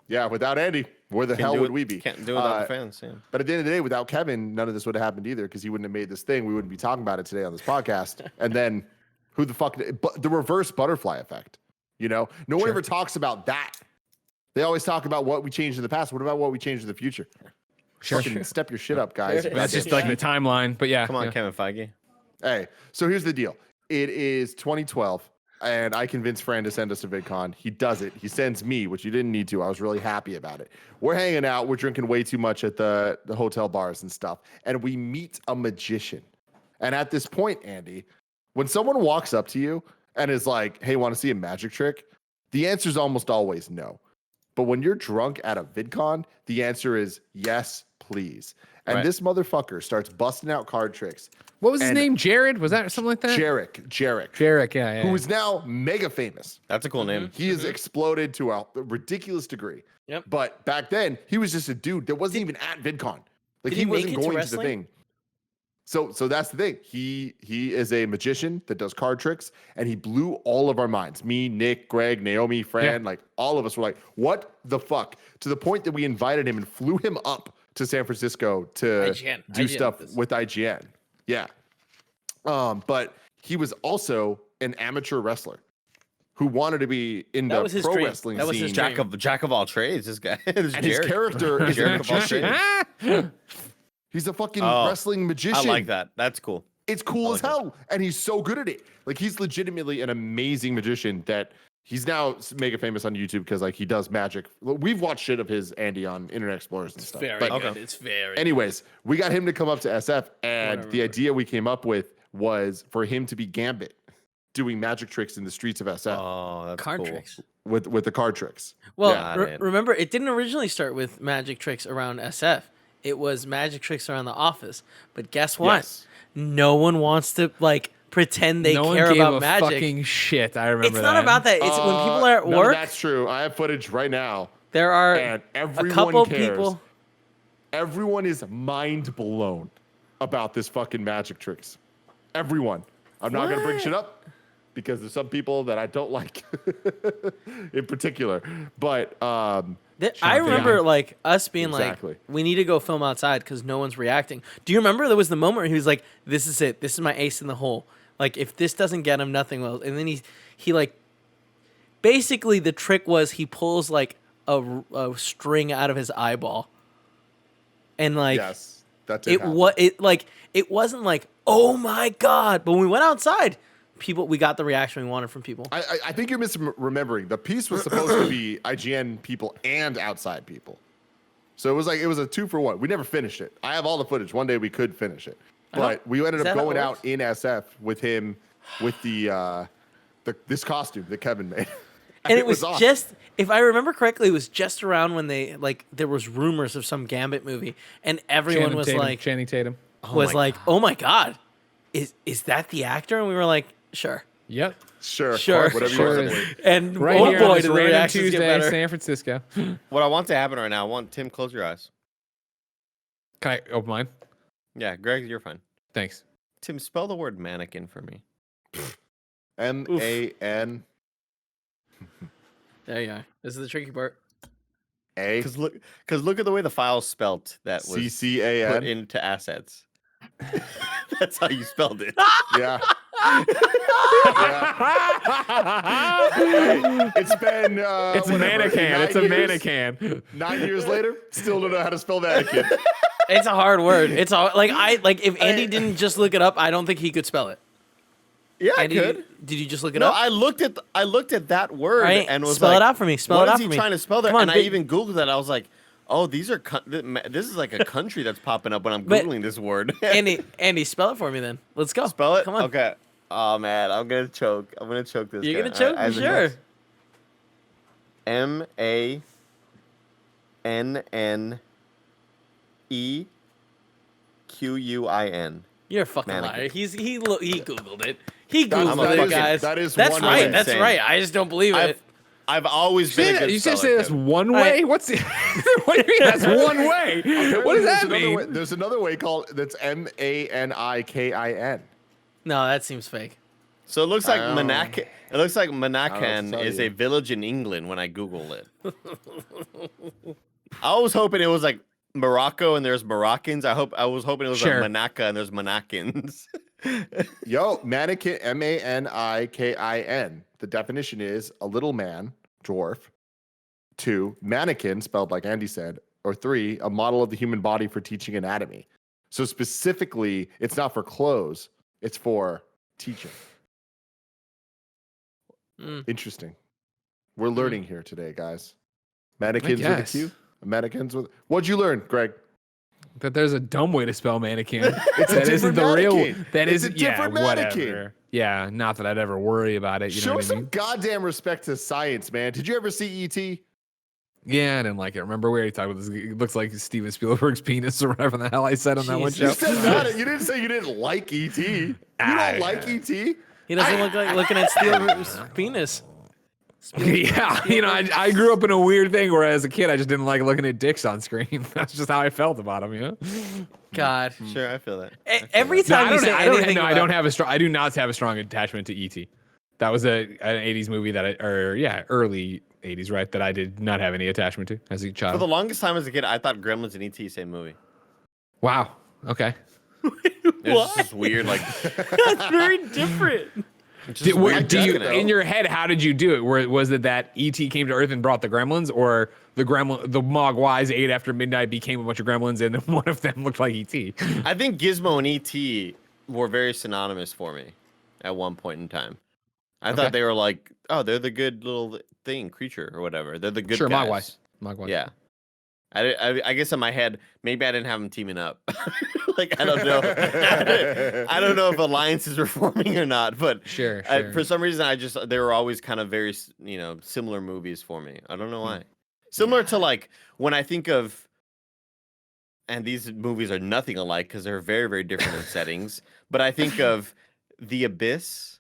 Yeah, without Andy, where the hell would we be? Can't do it without the fans. Yeah. But at the end of the day, without Kevin, none of this would have happened either because he wouldn't have made this thing. We wouldn't be talking about it today on this podcast. And then who the fuck? But the reverse butterfly effect. You know, no one ever talks about that. They always talk about what we changed in the past. What about what we changed in the future? Fucking step your shit up, guys. That's just like the timeline. But yeah. Come on, Kevin Feige. Hey, so here's the deal. It is 2012. And I convinced Fran to send us to VidCon. He does it. He sends me, which you didn't need to. I was really happy about it. We're hanging out. We're drinking way too much at the hotel bars and stuff. And we meet a magician. And at this point, Andy, when someone walks up to you and is like, hey, want to see a magic trick? The answer is almost always no. But when you're drunk at a VidCon, the answer is yes, please. And this motherfucker starts busting out card tricks. What was his name? Jared? Was that something like that? Jarek, yeah. Who is now mega famous. That's a cool name. He has exploded to a ridiculous degree. Yep. But back then, he was just a dude that wasn't even at VidCon. Like he wasn't going to the thing. So that's the thing. He is a magician that does card tricks, and he blew all of our minds. Me, Nick, Greg, Naomi, Fran, like all of us were like, what the fuck? To the point that we invited him and flew him up to San Francisco to do stuff with IGN. Yeah. But he was also an amateur wrestler who wanted to be in the pro wrestling scene. That was his Jack of all trades, this guy. And his character is a magician. He's a fucking wrestling magician. I like that. That's cool. It's cool as hell. And he's so good at it. Like he's legitimately an amazing magician that he's now mega famous on YouTube because like he does magic. We've watched shit of his, Andy, on Internet Explorers and stuff. Very good. It's very anyways, we got him to come up to SF, and the idea we came up with was for him to be Gambit doing magic tricks in the streets of SF. Oh, that's card cool. tricks. With the card tricks. Well, remember, it didn't originally start with magic tricks around SF. It was magic tricks around the office. But guess what? Yes. No one wants to like pretend they no care one gave about a magic. Fucking shit. I remember. It's not about that. It's when people are at work. That's true. I have footage right now. There are and everyone a couple cares. people. Everyone is mind blown about this fucking magic tricks. Everyone. I'm not gonna bring shit up because there's some people that I don't like in particular. But I remember like us being like, we need to go film outside because no one's reacting. Do you remember there was the moment where he was like, this is it. This is my ace in the hole. Like if this doesn't get him, nothing will. And then he like, basically the trick was he pulls like a string out of his eyeball. And like, yes, that's it wasn't like, oh my God. But when we went outside, we got the reaction we wanted from people. I think you're misremembering. The piece was supposed to be IGN people and outside people. So it was a 2-for-1. We never finished it. I have all the footage. One day we could finish it. But we ended up going out in SF with him with this costume that Kevin made. And it was awesome. Just, if I remember correctly, it was just around when there was rumors of some Gambit movie, and everyone was like, Channing Tatum was like, oh my God, is that the actor? And we were like, sure. Yep. Sure. Whatever you want. And right oh here boy, on did the random reactions Tuesday, get better. San Francisco. What I want to happen right now, I want Tim, close your eyes. Can I open mine? Yeah, Greg, you're fine. Thanks. Tim, spell the word mannequin for me. MAN. There you are. This is the tricky part. Because look at the way the file's spelt that was CCAN put into assets. That's how you spelled it. Yeah. It's been it's a mannequin. It's a mannequin. 9 years later, still don't know how to spell mannequin. It's a hard word. It's all like if Andy didn't just look it up, I don't think he could spell it. Yeah, Andy, I could. Did you just look it up? I looked at that word and was spell like, it out for me. Spell what it out is for he me. trying to spell there? Come on, and I even Googled that. I was like, oh, these are this is like a country that's popping up when I'm Googling this word. Andy, spell it for me then. Let's go. Spell it? Come on. Okay. Oh man, I'm gonna choke. I'm gonna choke this. You're gonna choke? Sure. MANNEQUIN. You're a fucking liar. He Googled it. He That's Googled it, guys. That's right. way. That's right. I just don't believe it. I've always been a good You speller, just say that's Kevin. one way? What's the what do you mean that's one way? What does that mean? There's another way called that's MANIKIN. No, that seems fake. So it looks like Monacan. It looks like I don't know what to Monacan tell is you. a village in England when I Google it. I was hoping it was like Morocco and there's Moroccans. I was hoping it was Sure. like Monaca and there's Monacans. Yo, mannequin, Manikin. The definition is a little man, dwarf. 2, mannequin, spelled like Andy said. Or 3, a model of the human body for teaching anatomy. So specifically, it's not for clothes, it's for teaching. Interesting. We're learning here today, guys. Mannequins with a guess. Q? Mannequins with. What'd you learn, Greg? That there's a dumb way to spell mannequin. It's a That isn't different the real. mannequin. That It's is a different mannequin. whatever. Yeah, not that I'd ever worry about it. You know Show what I some mean? goddamn respect to science, man. Did you ever see E.T.? Yeah, I didn't like it. Remember we already talked about this? It looks like Steven Spielberg's penis or whatever the hell I said on that one show. You said not. You didn't say you didn't like E.T. You don't like E.T.? He doesn't look like looking at Steel's penis. Yeah, you know, I grew up in a weird thing where as a kid I just didn't like looking at dicks on screen. That's just how I felt about them, you know. God. Sure, I feel that. Every time you say anything, I don't have a strong. I do not have a strong attachment to E.T. That was an '80s movie that early '80s, right? That I did not have any attachment to as a For child. the longest time as a kid, I thought Gremlins and E.T. same movie. Wow. Okay. It was just weird, like That's very different. In your head, how did you do it? Was it that E.T. came to Earth and brought the gremlins, or the Mogwais ate after midnight, became a bunch of gremlins, and then one of them looked like E.T.? I think Gizmo and E.T. were very synonymous for me at one point in time. I thought they were like, oh, they're the good little creature or whatever. They're the good guys. Mogwais. Yeah. I guess in my head, maybe I didn't have them teaming up. Like, I don't know. I don't know if alliances were forming or not, but Sure. for some reason, they were always kind of very, similar movies for me. I don't know why. Similar to like when I think of, and these movies are nothing alike because they're very, very different in settings, but I think of The Abyss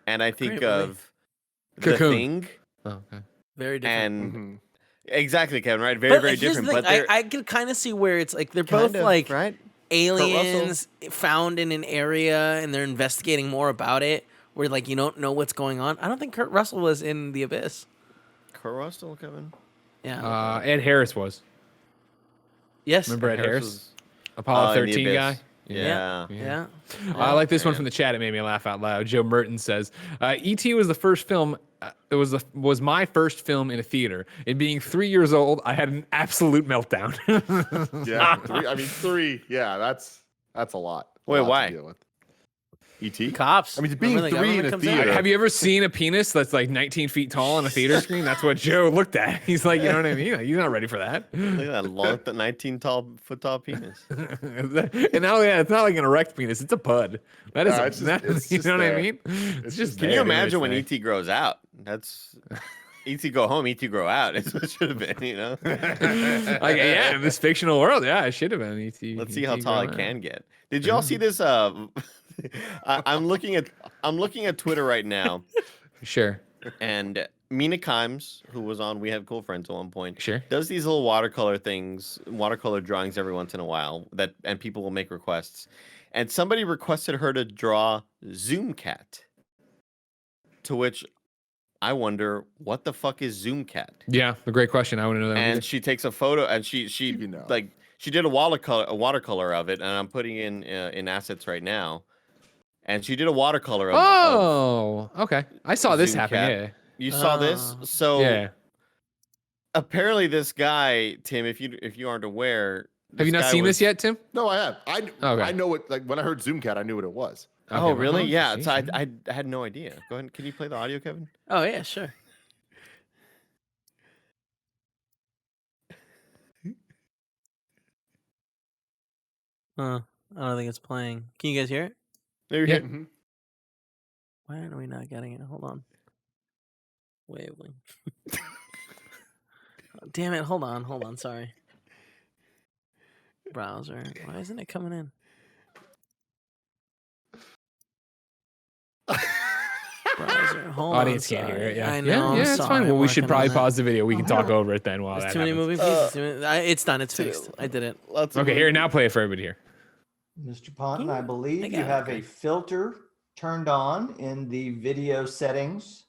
and I think of The Cocoon. Thing. Oh, okay. Very different. And exactly, Kevin, right? Very, very here's the different. thing, But I can kind of see where it's like they're both like right? aliens found in an area and they're investigating more about it where like you don't know what's going on. I don't think Kurt Russell was in The Abyss. Kurt Russell, Kevin. Yeah. Ed Harris was. Yes. Remember Ed Harris? Was, Apollo in The 13 Abyss. guy? Yeah. I like this one from the chat. It made me laugh out loud. Joe Merton says, "E.T. was the first film. It was my first film in a theater. And being 3 years old, I had an absolute meltdown." Yeah, 3. Yeah, that's a lot. Wait, why? To deal with. E.T. Cops. I mean, being Remember the 3 in government a comes out? theater. Have you ever seen a penis that's like 19 feet tall on a theater screen? That's what Joe looked at. He's like, you know what I mean? Like, he's not ready for that. Look at that long, 19-foot tall penis. And not only that, it's not like an erect penis; it's a pud. That is, it's you just know what there. I mean? It's just. Can you imagine when E.T. grows out? That's E.T. go home, E.T. grow out. It's what it should have been, you know? Like, yeah, in this fictional world, yeah, it should have been E.T. Let's see how tall I can get. Did y'all see this? I'm looking at Twitter right now, Sure. and Mina Kimes, who was on We Have Cool Friends at one point, Sure. does these little watercolor drawings every once in a while and people will make requests. And somebody requested her to draw Zoom Cat. To which I wonder, what the fuck is Zoom Cat? Yeah, a great question. I want to know that. And she takes a photo, and she did a watercolor of it, and I'm putting in assets right now. And she did a watercolor of Okay. I saw this Zoom happen. Cat. Yeah. You saw this? So Yeah. apparently this guy, Tim, if you aren't aware, Have you not seen this yet, Tim? No, I have. Okay. I know it. Like when I heard Zoom Cat, I knew what it was. Oh, Okay, really? well, Yeah. geez, So I had no idea. Go ahead. Can you play the audio, Kevin? Oh yeah, sure. I don't think it's playing. Can you guys hear it? There Yeah. Mhm. Why are we not getting it? Hold on. Wavelength. Damn it! Hold on. Sorry. Browser. Why isn't it coming in? Browser. Hold Audience on. can't hear Sorry. it. Yeah. I know. Yeah, it's sorry, fine. Well, we should working probably on that. pause the video. We can talk over it then while There's that too many happens. moving pieces. It's done. It's fixed. I did it. Lots of Okay, here now play it for everybody here. Mr. Ponton, I believe I you got it, have okay. a filter turned on in the video settings.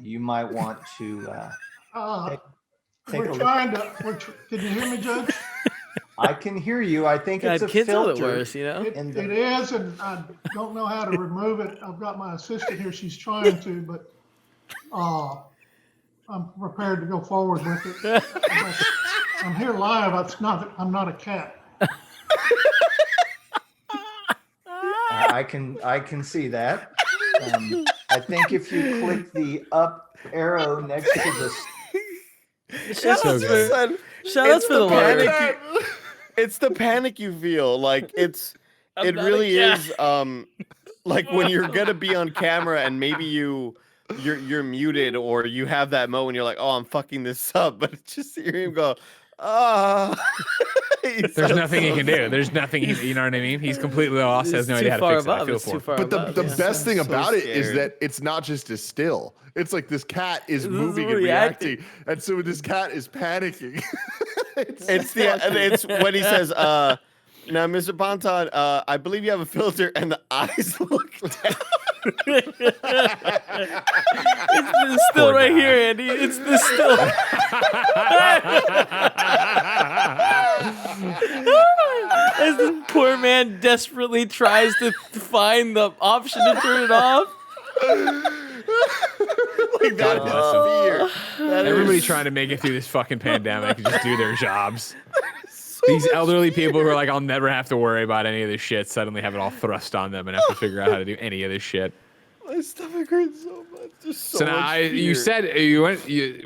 You might want to take a we're look. trying to. Can you hear me, Judge? I can hear you. I think it's a kids are the filter. worst, you know. It is, and I don't know how to remove it. I've got my assistant here. She's trying to, but I'm prepared to go forward with it. I'm here live. I'm not a cat. I can see that. I think if you click the up arrow next to the Shout outs for the panic. It's the panic you feel. Like it really is like when you're gonna be on camera and maybe you're muted or you have that moment you're like, oh, I'm fucking this up, but it's just you hear him go, There's nothing he can do. There's nothing, you know what I mean? He's completely lost, has no idea how to fix it. I feel for him. But the best thing about it is that it's not just a still. It's like this cat is moving and reacting. And so this cat is panicking. It's when he says, now, Mr. Ponton, I believe you have a filter, and the eyes look down. It's the still right here, Andy. It's the still. As the poor man desperately tries to find the option to turn it off. Like that fear. Everybody trying to make it through this fucking pandemic and just do their jobs. These elderly people who are like, I'll never have to worry about any of this shit, suddenly have it all thrust on them and have to figure out how to do any of this shit. My stomach hurts so much. Just so now, much fear. you said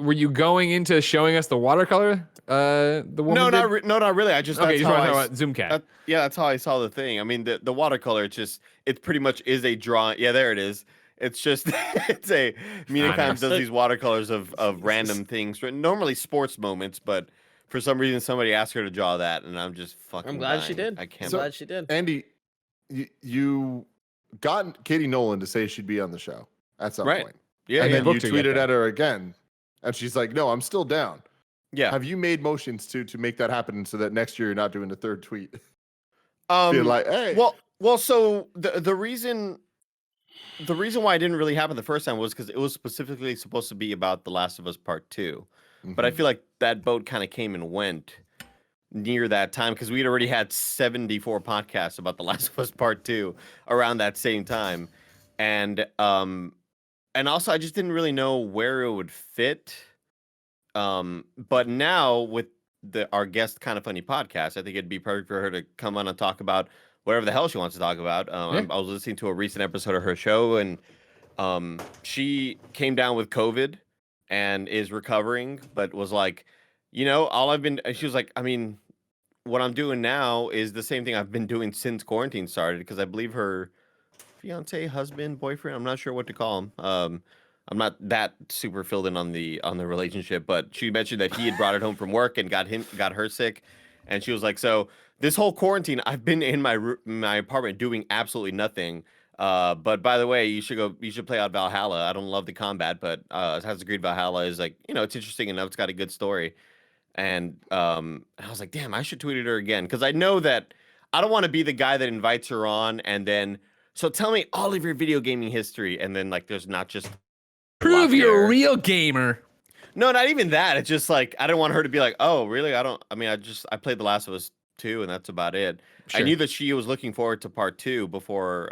were you going into showing us the watercolor? The woman No, did? not really. I just Okay, you that's just how want to I talk about Zoomcat. yeah, that's how I saw the thing. I mean, the watercolor, it pretty much is a drawing. Yeah, there it is. It's just Mina does these watercolors of random things, normally sports moments, but for some reason somebody asked her to draw that, and I'm just fucking. I'm glad dying. she did. I can't. I'm glad she did. Andy, you got Katie Nolan to say she'd be on the show at some point. Yeah, and then you booked her tweeted yet, at her again, and she's like, "No, I'm still down." Yeah. Have you made motions to make that happen so that next year you're not doing the third tweet? Being like, hey. Well. So the reason why it didn't really happen the first time was because it was specifically supposed to be about The Last of Us Part 2. But I feel like that boat kind of came and went near that time because we'd already had 74 podcasts about The Last of Us Part 2 around that same time. And also I just didn't really know where it would fit. But now with our guest Kind of Funny podcast, I think it'd be perfect for her to come on and talk about whatever the hell she wants to talk about. I was listening to a recent episode of her show, and she came down with COVID and is recovering, but was like, she was like, I mean, what I'm doing now is the same thing I've been doing since quarantine started, because I believe her fiance, husband, boyfriend, I'm not sure what to call him. I'm not that super filled in on the relationship, but she mentioned that he had brought it home from work and got her sick, and she was like, so this whole quarantine, I've been in my apartment doing absolutely nothing. But by the way, you should play out Valhalla. I don't love the combat, but Assassin's Creed Valhalla is like, it's interesting enough. It's got a good story. And I was like, damn, I should tweet at her again. Because I know that I don't want to be the guy that invites her on and then, so tell me all of your video gaming history. And then like, there's not just. Prove you're a real gamer. No, not even that. It's just like, I don't want her to be like, oh, really? I played The Last of Us 2 and that's about it. Sure. I knew that she was looking forward to part 2 before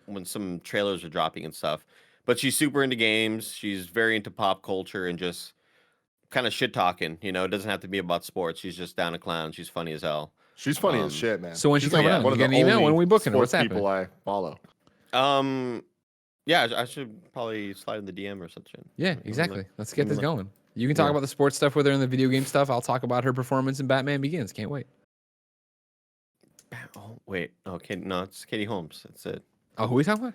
when some trailers were dropping and stuff. But she's super into games. She's very into pop culture and just kind of shit talking. It doesn't have to be about sports. She's just down a clown. She's funny as hell. She's funny as shit, man. So when she's coming out, one you of get the an email. only When are we booking her? What's sports happening? people I follow. Yeah, I should probably slide in the DM or something. Yeah, exactly. Let's get this going. You can talk about the sports stuff with her and the video game stuff. I'll talk about her performance in Batman Begins. Can't wait. Oh, wait. Okay, no, it's Katie Holmes. That's it. Oh, who are we talking about?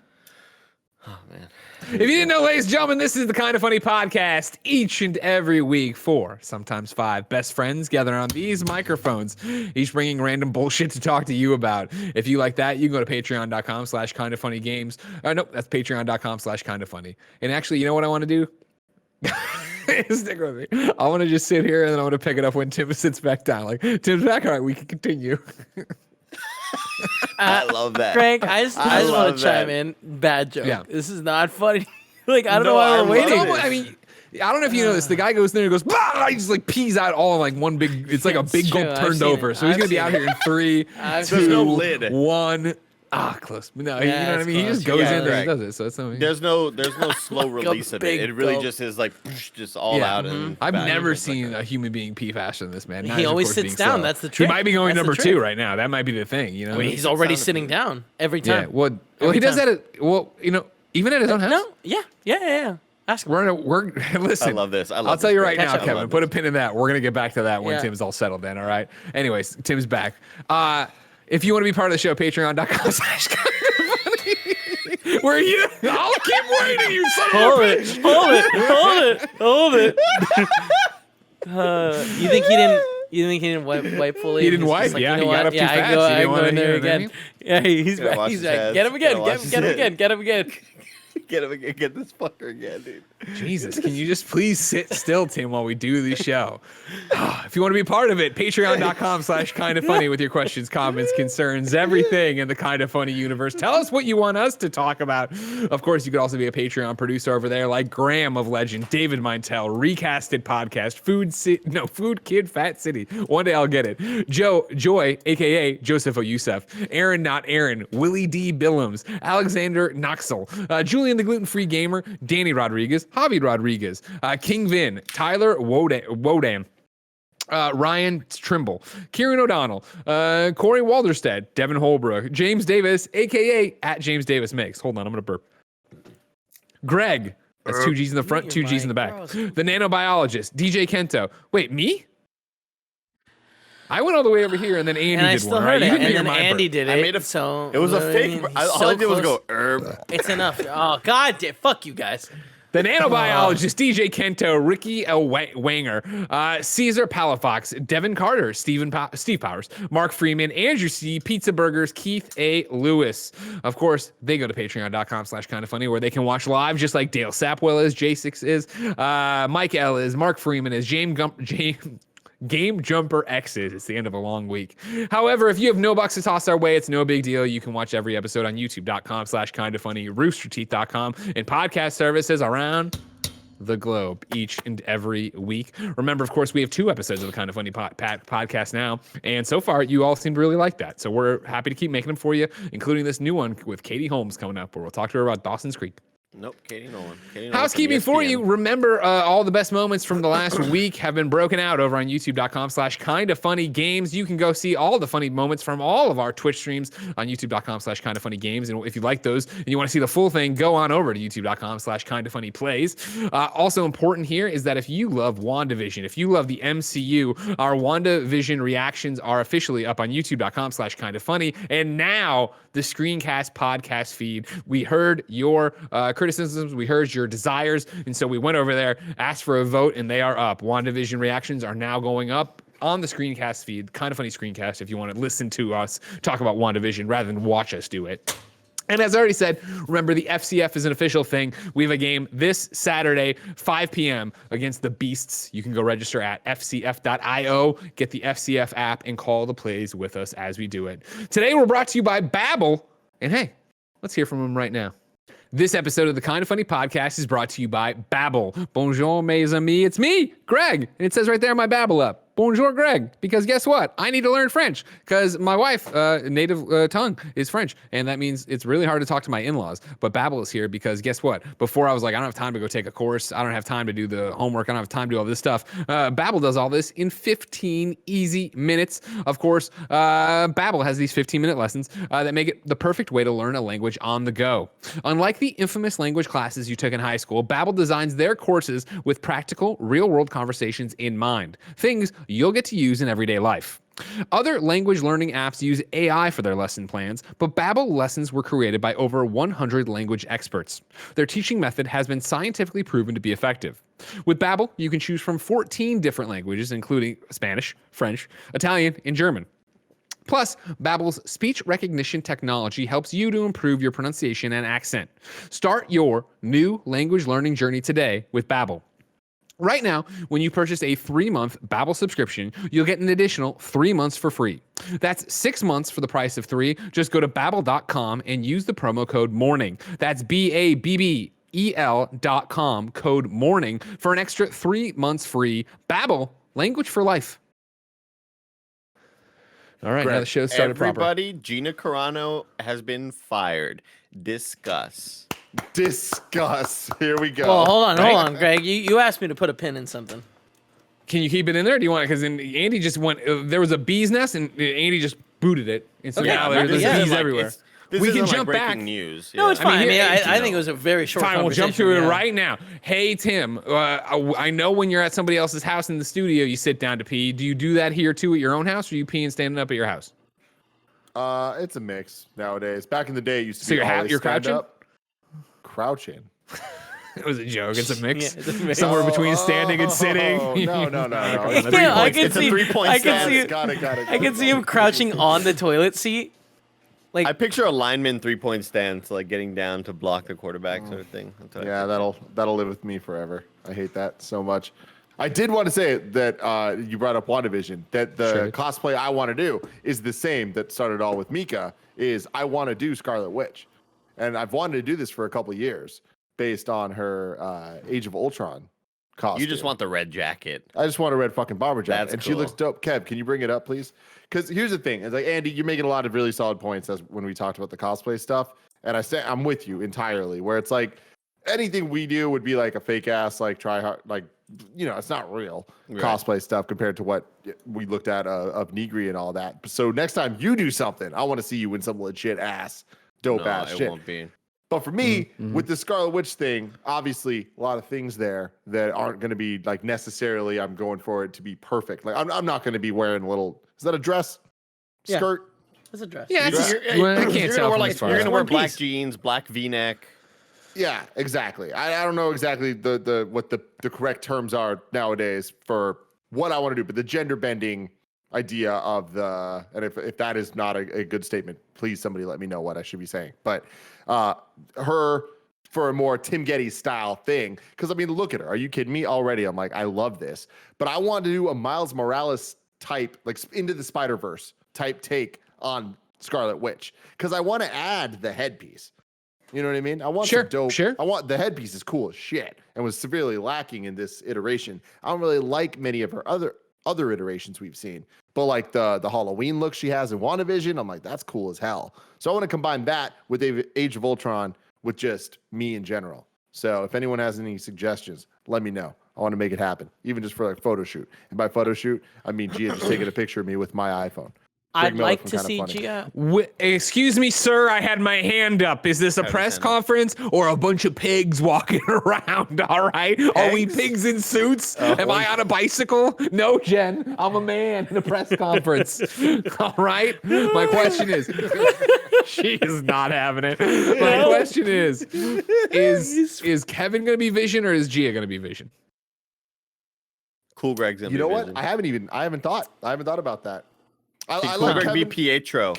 Oh, man. If you didn't know, ladies and gentlemen, this is the Kind of Funny podcast each and every week. 4, sometimes 5 best friends gather on these microphones, each bringing random bullshit to talk to you about. If you like that, you can go to patreon.com/kindoffunnygames. Nope, that's patreon.com/kindoffunny. And actually, you know what I want to do? Stick with me. I want to just sit here and then I want to pick it up when Tim sits back down. Like, Tim's back. All right, we can continue. I love that. Craig, I just want to chime in. Bad joke. Yeah. This is not funny. I don't know why we're waiting. I mean, I don't know if you know this. The guy goes there and goes, bah! He just like pees out all in like one big. It's like a big gulp turned over. So he's gonna be out here in 3, 2, 1. Close. No, you know what I mean. He just goes in there and does it. So it's no. There's no slow release of it. It really just is like just all out. And I've never seen a human being pee faster than this man. He always sits down. That's the trick. He might be going number 2 right now. That might be the thing. You know, I mean, he's already sitting down every time. Yeah. Well, he does that. Even at his own house. No. Yeah. Ask him. We're listen. I love this. I'll tell you right now, Kevin. Put a pin in that. We're gonna get back to that when Tim's all settled in. All right. Anyways, Tim's back. If you want to be part of the show, patreon.com/kindoffunny. Where you? I'll keep waiting, you son of a bitch. Hold it. You think he didn't? You think he didn't wipe fully? He didn't wipe. Like, he got up too fast. I go in there again. Yeah, he's back. He's back. Get him again. Get him again. Get this fucker again, dude. Jesus, can you just please sit still, Tim, while we do the show? If you want to be part of it, patreon.com/kindoffunny with your questions, comments, concerns, everything in the Kind of Funny universe. Tell us what you want us to talk about. Of course, you could also be a Patreon producer over there, like Graham of Legend, David Mintel, Recasted Podcast, Food Kid Fat City. One day I'll get it. Joy, aka Joseph O. Youssef, Aaron Not Aaron, Willie D. Billums, Alexander Noxel, Julian the Gluten-Free Gamer, Danny Rodriguez, Javi Rodriguez, King Vin, Tyler Wodan, Ryan Trimble, Kieran O'Donnell, Corey Walderstead, Devin Holbrook, James Davis, a.k.a. at James Davis Mix. Hold on, I'm going to burp. Greg, that's 2 G's in the front, 2 G's in the back. The Nanobiologist, DJ Kento. Wait, me? I went all the way over here, and then Andy did still one, heard right? it, and then Andy did it. So it was a fake. All I did was go, It's enough. Oh, God, fuck you guys. The Nanobiologist, DJ Kento, Ricky L. Wanger, Caesar Palafox, Devin Carter, Steve Powers, Mark Freeman, Andrew C., Pizza Burgers, Keith A. Lewis. Of course, they go to patreon.com/kindoffunny where they can watch live just like Dale Sapwell is, J6 is, Mike L. is, Mark Freeman is, Game Jumper X's. It's the end of a long week. However, if you have no bucks to toss our way, it's no big deal. You can watch every episode on youtube.com/kindoffunny, roosterteeth.com, and podcast services around the globe each and every week. Remember, of course, we have 2 episodes of the Kind of Funny podcast now, and so far, you all seem to really like that. So we're happy to keep making them for you, including this new one with Katie Holmes coming up, where we'll talk to her about Dawson's Creek. Nope, Katie Nolan. Housekeeping for you. Remember, all the best moments from the last week have been broken out over on youtube.com/kindoffunnygames. You can go see all the funny moments from all of our Twitch streams on youtube.com/kindoffunnygames. And if you like those and you want to see the full thing, go on over to youtube.com/kindoffunnyplays. Also important here is that if you love WandaVision, if you love the MCU, our WandaVision reactions are officially up on youtube.com/kindoffunny. And now the Screencast podcast feed. We heard your criticisms, we heard your desires, and so we went over there, asked for a vote, and they are up. WandaVision reactions are now going up on the Screencast feed. Kind of Funny Screencast if you want to listen to us talk about WandaVision rather than watch us do it. And as I already said, remember the FCF is an official thing. We have a game this Saturday, 5 p.m. against the Beasts. You can go register at fcf.io, get the FCF app, and call the plays with us as we do it. Today, we're brought to you by Babbel. And hey, let's hear from them right now. This episode of the Kind of Funny podcast is brought to you by Babbel. Bonjour, mes amis. It's me, Greg. And it says right there on my Babbel app. Bonjour, Greg. Because guess what? I need to learn French because my wife, native tongue is French. And that means it's really hard to talk to my in-laws. But Babbel is here because guess what? Before I was like, I don't have time to go take a course. I don't have time to do the homework. I don't have time to do all this stuff. Babbel does all this in 15 easy minutes. Of course, Babbel has these 15-minute lessons that make it the perfect way to learn a language on the go. Unlike the infamous language classes you took in high school, Babbel designs their courses with practical, real-world conversations in mind. Things you'll get to use in everyday life. Other language learning apps use AI for their lesson plans, but Babbel lessons were created by over 100 language experts. Their teaching method has been scientifically proven to be effective. With Babbel, you can choose from 14 different languages, including Spanish, French, Italian, and German. Plus, Babbel's speech recognition technology helps you to improve your pronunciation and accent. Start your new language learning journey today with Babbel. Right now, when you purchase a 3-month Babbel subscription, you'll get an additional 3 months for free. That's 6 months for the price of 3. Just go to Babbel.com and use the promo code MORNING. That's BABBEL.com, code MORNING, for an extra 3 months free. Babbel, language for life. All right, now the show started Everybody, Gina Carano has been fired. Discuss. Here we go. Well, hold on, Greg. You asked me to put a pin in something. Can you keep it in there? Or do you want it? Because Andy just went. There was a bee's nest, and Andy just booted it. And so now there's bees everywhere. We can jump back. News. No, it's fine. I think it was a very short Fine, we'll conversation. jump to it right now. Hey, Tim, I know when you're at somebody else's house in the studio, you sit down to pee. Do you do that here too at your own house, or are you peeing standing up at your house? It's a mix nowadays. Back in the day, it used to be always you're stand crouching? up. Crouching. It was a joke. It's a mix. Yeah, it's a mix. Somewhere between standing and sitting. No. I can see. I can see. Got it. I can see him crouching on the toilet seat. I picture a lineman 3-point stance, like getting down to block the quarterback, sort of thing. Yeah, that'll live with me forever. I hate that so much. I did want to say that you brought up WandaVision. That the cosplay I want to do is the same that started all with Mika. Is I want to do Scarlet Witch, and I've wanted to do this for a couple of years based on her Age of Ultron costume. You just want the red jacket. I just want a red fucking bomber jacket. That's and cool. She looks dope. Kev, can you bring it up, please? Because here's the thing. It's like, Andy, you're making a lot of really solid points as when we talked about the cosplay stuff. And I'm with you entirely, where it's like anything we do would be like a fake ass, like try hard, like, it's not real cosplay stuff compared to what we looked at of Negri and all that. So next time you do something, I want to see you in some legit ass, dope ass shit. Won't be. But for me, with the Scarlet Witch thing, obviously a lot of things there that aren't going to be like necessarily I'm going for it to be perfect. Like I'm not going to be wearing a little, is that a dress? Yeah. Skirt? It's a dress. Yeah, You're gonna wear black jeans, black V-neck. Yeah, exactly. I don't know exactly what the correct terms are nowadays for what I want to do, but the gender bending idea of and if that is not a good statement, please somebody let me know what I should be saying. But her for a more Tim Gettys style thing, because I mean, look at her. Are you kidding me? Already, I'm like, I love this, but I want to do a Miles Morales type, like Into the Spider-Verse type take on Scarlet Witch, because I want to add the headpiece. You know what I mean? I want some dope. I want the headpiece is cool as shit and was severely lacking in this iteration. I don't really like many of her other iterations we've seen, but like the Halloween look she has in WandaVision, I'm like, that's cool as hell. So I want to combine that with Age of Ultron with just me in general. So if anyone has any suggestions, let me know. I want to make it happen, even just for like photo shoot. And by photo shoot, I mean Gia just taking a picture of me with my iPhone. I'd like to see Gia. Excuse me, sir. I had my hand up. Is this a press conference or a bunch of pigs walking around? All right. Are we pigs in suits? Am I on a bicycle? No, Jen. I'm a man in a press conference. All right. My question is, she is not having it. My question is Kevin going to be Vision or is Gia going to be Vision? Cool Greg's gonna be You know Vision. what? I haven't thought about that. I Cool like Greg Kevin, be Pietro.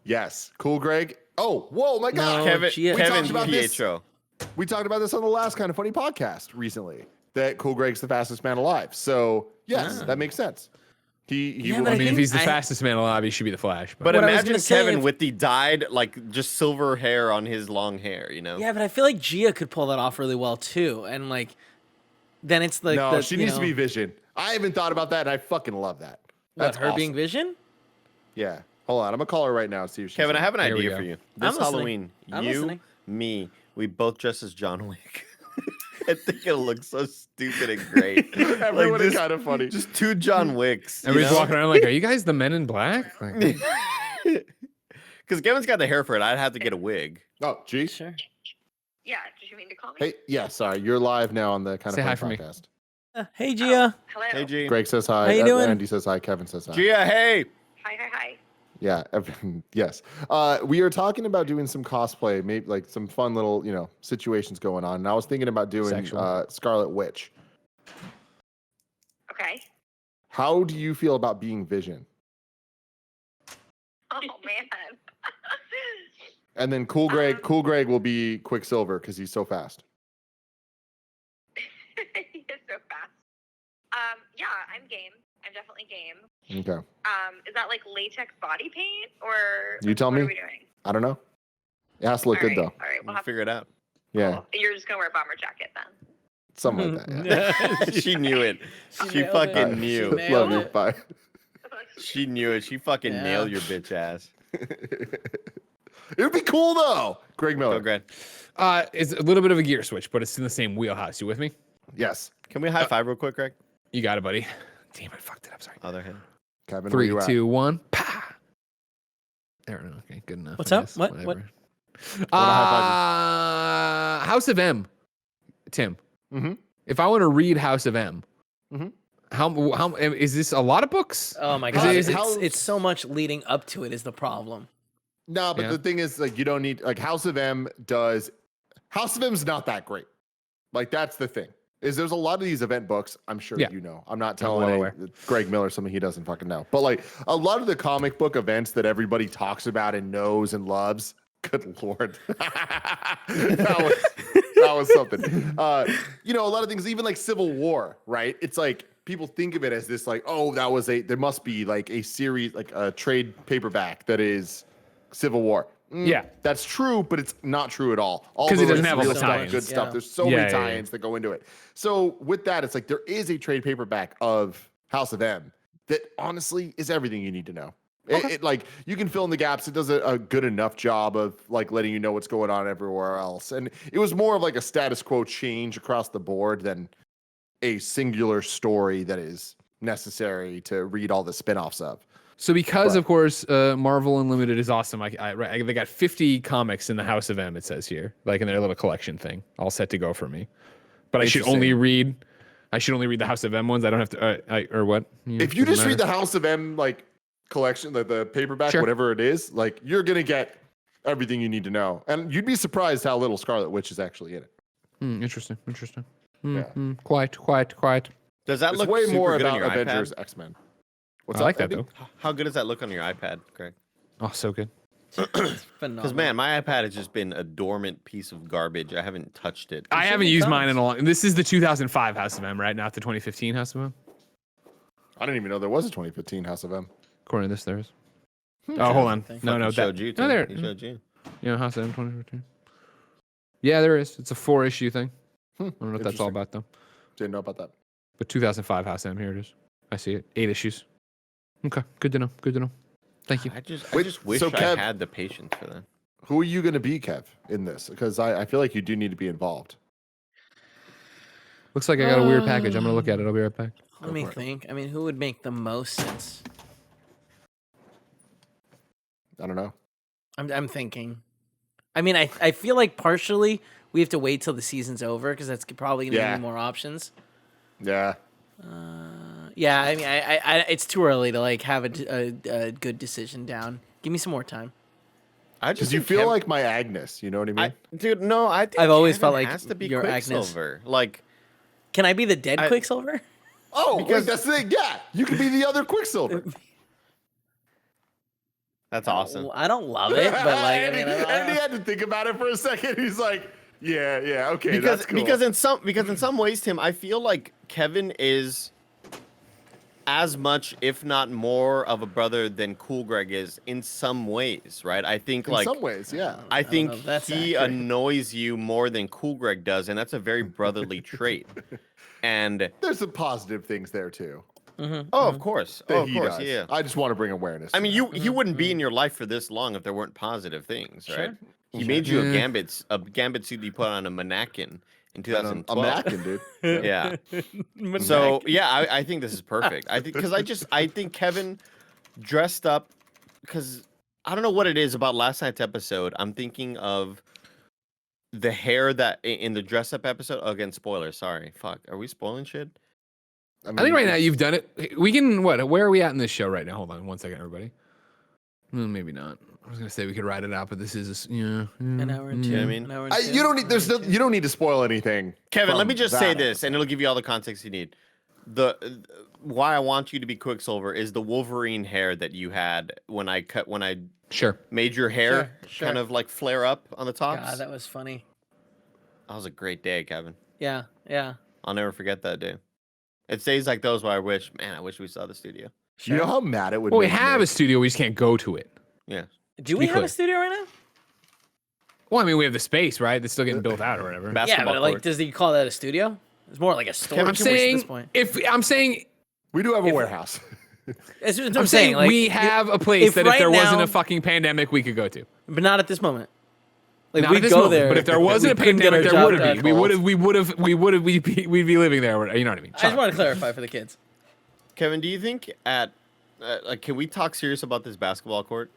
Yes, Cool Greg. Oh, whoa, my God. Kevin about Pietro. We talked about this on the last Kind of Funny podcast recently, that Cool Greg's the fastest man alive. So, yes, that makes sense. He will, I mean, if he's the fastest man alive, he should be the Flash. But imagine Kevin with the dyed, like, just silver hair on his long hair, you know? Yeah, but I feel like Gia could pull that off really well, too. And, like, then it's like... No, she needs to be Vision. I haven't thought about that, and I fucking love that. That's her awesome. being Vision? Yeah. Hold on. I'm going to call her right now and see if she's... Kevin, I have an idea for you. This I'm Halloween, listening. me, we both dress as John Wick. I think it'll look so stupid and great. Everyone is kind of funny. Just two John Wicks. Everybody's walking around like, are you guys the Men in Black? Like, because Kevin's got the hair for it. I'd have to get a wig. Oh, G? Sure. Yeah, did you mean to call me? Hey, yeah, sorry. You're live now on the Kind Say of hi Funny for me. podcast. Hey, Gia. Hello. Hey, G. Greg says hi. How you doing? Andy says hi. Kevin says hi. Gia, hey. Hi. Yeah. Yes. We are talking about doing some cosplay, maybe like some fun little, situations going on. And I was thinking about doing Scarlet Witch. Okay. How do you feel about being Vision? Oh, man. And then Cool Greg will be Quicksilver because he's so fast. He is so fast. Yeah, I'm game. I'm definitely game. Okay. Is that like latex body paint or You tell what me. are we doing? I don't know. It has to look All good right, though. All right, We'll we'll figure it out. Yeah. Cool. You're just gonna wear a bomber jacket then. Something like that. Yeah. She knew it. She nailed fucking it. knew. She nailed Love you. it. Bye. She knew it. She fucking Yeah. nailed your bitch ass. It would be cool though. Greg Miller. Go, Greg. It's a little bit of a gear switch, but it's in the same wheelhouse. You with me? Yes. Can we high five real quick, Greg? You got it, buddy. Damn, I fucked it up. Sorry. Other hand. Kevin, where 3, you at? 2, 1. Pa. There we go. Okay, good enough. What's I up? guess. What? Whatever. high House of M. Tim. Mm-hmm. If I want to read House of M, Mhm. how is this a lot of books? Oh my Is god, it- it's so much leading up to it is the problem. No, but Yeah. the thing is, like, you don't need like House of M does. House of M's not that great. Like, that's the thing. Is there's a lot of these event books. I'm sure Yeah. you know. I'm not well telling aware. Greg Miller something he doesn't fucking know. But like a lot of the comic book events that everybody talks about and knows and loves. Good lord, that was something. You know, a lot of things, even like Civil War, right? It's like people think of it as this, like, oh, there must be like a series, like a trade paperback that is Civil War. Yeah. That's true, but it's not true at all. 'Cause it doesn't like, have all real the stuff, tie-ins. good stuff. Yeah. There's so Yeah, many yeah, yeah. tie-ins that go into it. So with that, it's like there is a trade paperback of House of M that honestly is everything you need to know. It like you can fill in the gaps. It does a good enough job of like letting you know what's going on everywhere else. And it was more of like a status quo change across the board than a singular story that is necessary to read all the spin-offs of. So because But- of course Marvel Unlimited is awesome. They got 50 comics in the House of M. It says here, like in their little collection thing, all set to go for me. But I should only read the House of M ones. I don't have to or what? Yeah, If you doesn't just read matter. the House of M like collection, the paperback, Sure. whatever it is, like you're gonna get everything you need to know, and you'd be surprised how little Scarlet Witch is actually in it. Interesting. Yeah. Quite. Does that It's look way super more good on about your Avengers, iPad? X-Men. What's I up, like that Andy? though. How good does that look on your iPad, Greg? Oh, so good. Because Phenomenal. man, my iPad has just been a dormant piece of garbage. I haven't touched it. I haven't used mine in a long. This is the 2005 House of M, right? Not the 2015 House of M. I didn't even know there was a 2015 House of M. According to this, there is. Oh, hold on. No, Fucking that. showed you. No, Tim. there. He showed you. Yeah, House of M 2015. Yeah, there is. It's a 4-issue thing. I don't know what that's all Interesting. about though. Didn't know about that. But 2005 House of M, here it is. I see it. 8 issues. Okay, good to know. Thank you. I just Wait, wish so I Kev- had the patience for that. Who are you gonna be, Kev, in this? Because I feel like you do need to be involved. Looks like I got a weird package. I'm gonna look at it. I'll be right back. Let me think. I mean, who would make the most sense? I don't know. I'm thinking. I mean, I feel like partially we have to wait till the season's over because that's probably gonna Yeah. give me more options. Yeah. Yeah, I mean, I it's too early to like have a good decision down. Give me some more time. I just Because you think feel Kev- like my Agnes. You know what I mean? dude. No, I think I've always Kevin felt like has to be you're Agnes. Quicksilver. Like, Can I be the dead I- Quicksilver? oh, because- that's the thing. Yeah, you could be the other Quicksilver. that's awesome. I don't love it, but like, I Andy, mean, Andy had to think about it for a second. He's like, yeah, okay, Because that's cool. because in some ways, Tim, I feel like Kevin is as much, if not more, of a brother than Cool Greg is in some ways, right? I think in like some ways, yeah. I don't think know if that's he accurate. annoys you more than Cool Greg does, and that's a very brotherly trait. And There's some positive things there too. of course, That of he course, does. yeah. I just want to bring awareness. I to mean, that. he wouldn't be in your life for this long if there weren't positive things, right? Sure. He made you Yeah. a gambit suit you put on a mannequin in And I'm 2012. Mackin, dude. Yeah. So yeah, I think this is perfect. I think because I think Kevin dressed up because I don't know what it is about last night's episode. I'm thinking of the hair that in the dress up episode. Oh, again, spoilers. Sorry, fuck. Are we spoiling shit? I think right now you've done it. We can what? Where are we at in this show right now? Hold on 1 second, everybody. Maybe not. I was gonna say we could ride it out, but this is an hour and two. know what I mean? An hour and two, You don't need. an There's hour no. and You don't need to spoil anything. Kevin, let from me just say that this, and episode. it'll give you all the context you need. The why I want you to be Quicksilver is the Wolverine hair that you had when I sure. made your hair Sure. kind of like flare up on the two. tops. God, that was funny. That was a great day, Kevin. Yeah, yeah. I'll never forget that day. It's days like those where I wish we saw the studio. You know how mad it would Well, we make have a Nick? studio. We just can't go to it. Yeah. Do we have a studio right now? Well, I mean, we have the space, right? That's still getting built out or whatever. Yeah, Basketball but like, court. does he call that a studio? It's more like a storage I'm space at this saying, point. We do have a warehouse. That's what I'm saying like, we have a place that if right there wasn't now- a fucking pandemic, we could go to. but not at this moment. Like Not we'd at this go moment, there, but if there wasn't a we couldn't get pandemic, our there job would be. done. We'd be living there. You know what I mean? I just want to clarify for the kids. Kevin, do you think like, can we talk serious about this basketball court?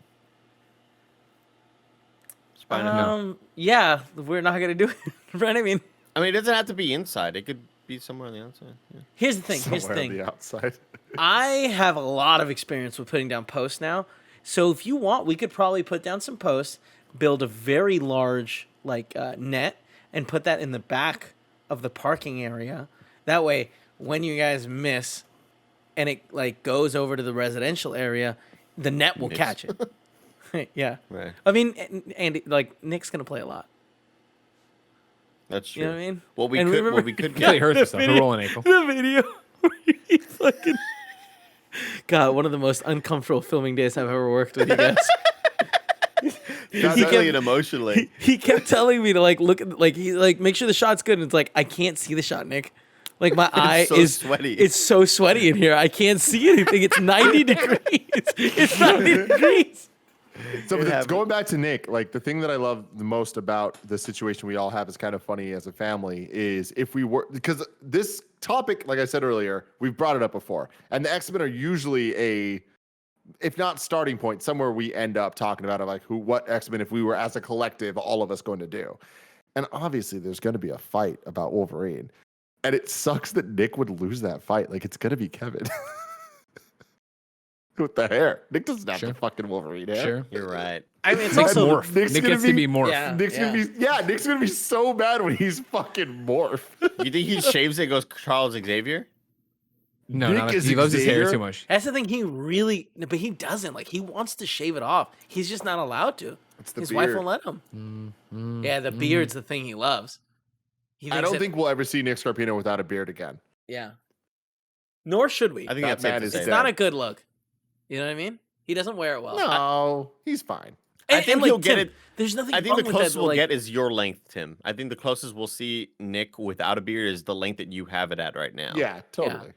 Yeah, we're not gonna do it, right? I mean, it doesn't have to be inside. It could be somewhere on the outside. Yeah. here's the thing. Here's the Somewhere on thing. the outside. I have a lot of experience with putting down posts now. So if you want, we could probably put down some posts, build a very large net, and put that in the back of the parking area. That way, when you guys miss, and it like goes over to the residential area, the net will catch it. Yeah. Right. I mean, and like Nick's gonna play a lot. That's true. You know what I mean? What we And could remember- get. Really hurts yourself. We're rolling ankle. The video where he fucking God, one of the most uncomfortable filming days I've ever worked with you guys. Physically and emotionally. He kept telling me to like look at he's like make sure the shot's good, and it's like I can't see the shot, Nick. Like my eye so is sweaty. It's so sweaty in here. I can't see anything. It's 90 degrees. It's 90 degrees. So going back to Nick, like the thing that I love the most about the situation we all have is kind of funny as a family is if we were, because this topic, like I said earlier, we've brought it up before, and the X-Men are usually if not starting point, somewhere we end up talking about like what X-Men, if we were as a collective, all of us going to do. And obviously there's going to be a fight about Wolverine, and it sucks that Nick would lose that fight. Like it's going to be Kevin. With the hair. Nick doesn't have the fucking Wolverine hair. Sure. You're right. I mean, it's Nick's also morph. Nick's Nick gonna gets to be- be morph. Yeah. Nick's gonna be so bad when he's fucking morph. You think he shaves it and goes Charles Xavier? No, Nick is he loves his hair Xavier? too much. That's the thing. But he doesn't. Like he wants to shave it off. He's just not allowed to. It's the His beard. wife won't let him. Yeah, the beard's the thing he loves. He I thinks don't think we'll ever see Nick Scarpino without a beard again. Yeah. Nor should we. I think That that's safe man to is say. It's dead. not a good look. You know what I mean? He doesn't wear it well. No, he's fine. I think he'll get Tim, it. There's nothing. I think wrong the with closest that, we'll like, get is your length, Tim. I think the closest we'll see Nick without a beard is the length that you have it at right now. Yeah, totally.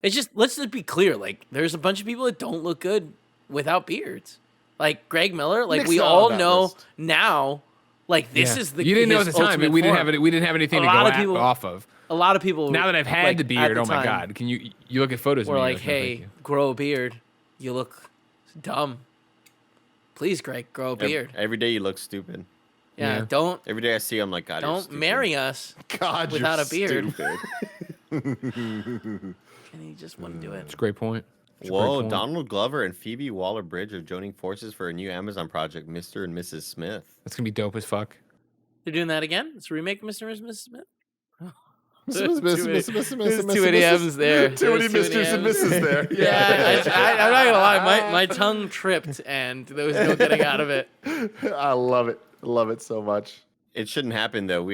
It's just let's just be clear. Like, there's a bunch of people that don't look good without beards. Like Greg Miller. Like Nick's we not all on that know list. now. Like this Yeah. is the You didn't know at his the time. ultimate We didn't form. have it. We didn't have anything A to go lot of people- off of. A lot of people. Now that I've had like, the at beard, oh my time, god! Can you look at photos? We're of me like, and stuff, thank hey, you. grow a beard. You look dumb. Please, Greg, grow a beard. Every day you look stupid. Yeah, Yeah. don't Every day I see, I'm like, God, you're don't stupid. marry us. God, Without you're a beard. stupid. And he just wouldn't do it. It's a great point. It's a great Whoa, point. Donald Glover and Phoebe Waller-Bridge are joining forces for a new Amazon project, Mr. and Mrs. Smith. That's gonna be dope as fuck. They're doing that again. It's a remake of Mr. and Mrs. Smith. There's There's too many M's there. Too many There's Misters and Mrs. there. Yeah, I'm not gonna lie. My tongue tripped, and there was no getting out of it. I love it. Love it so much. It shouldn't happen though.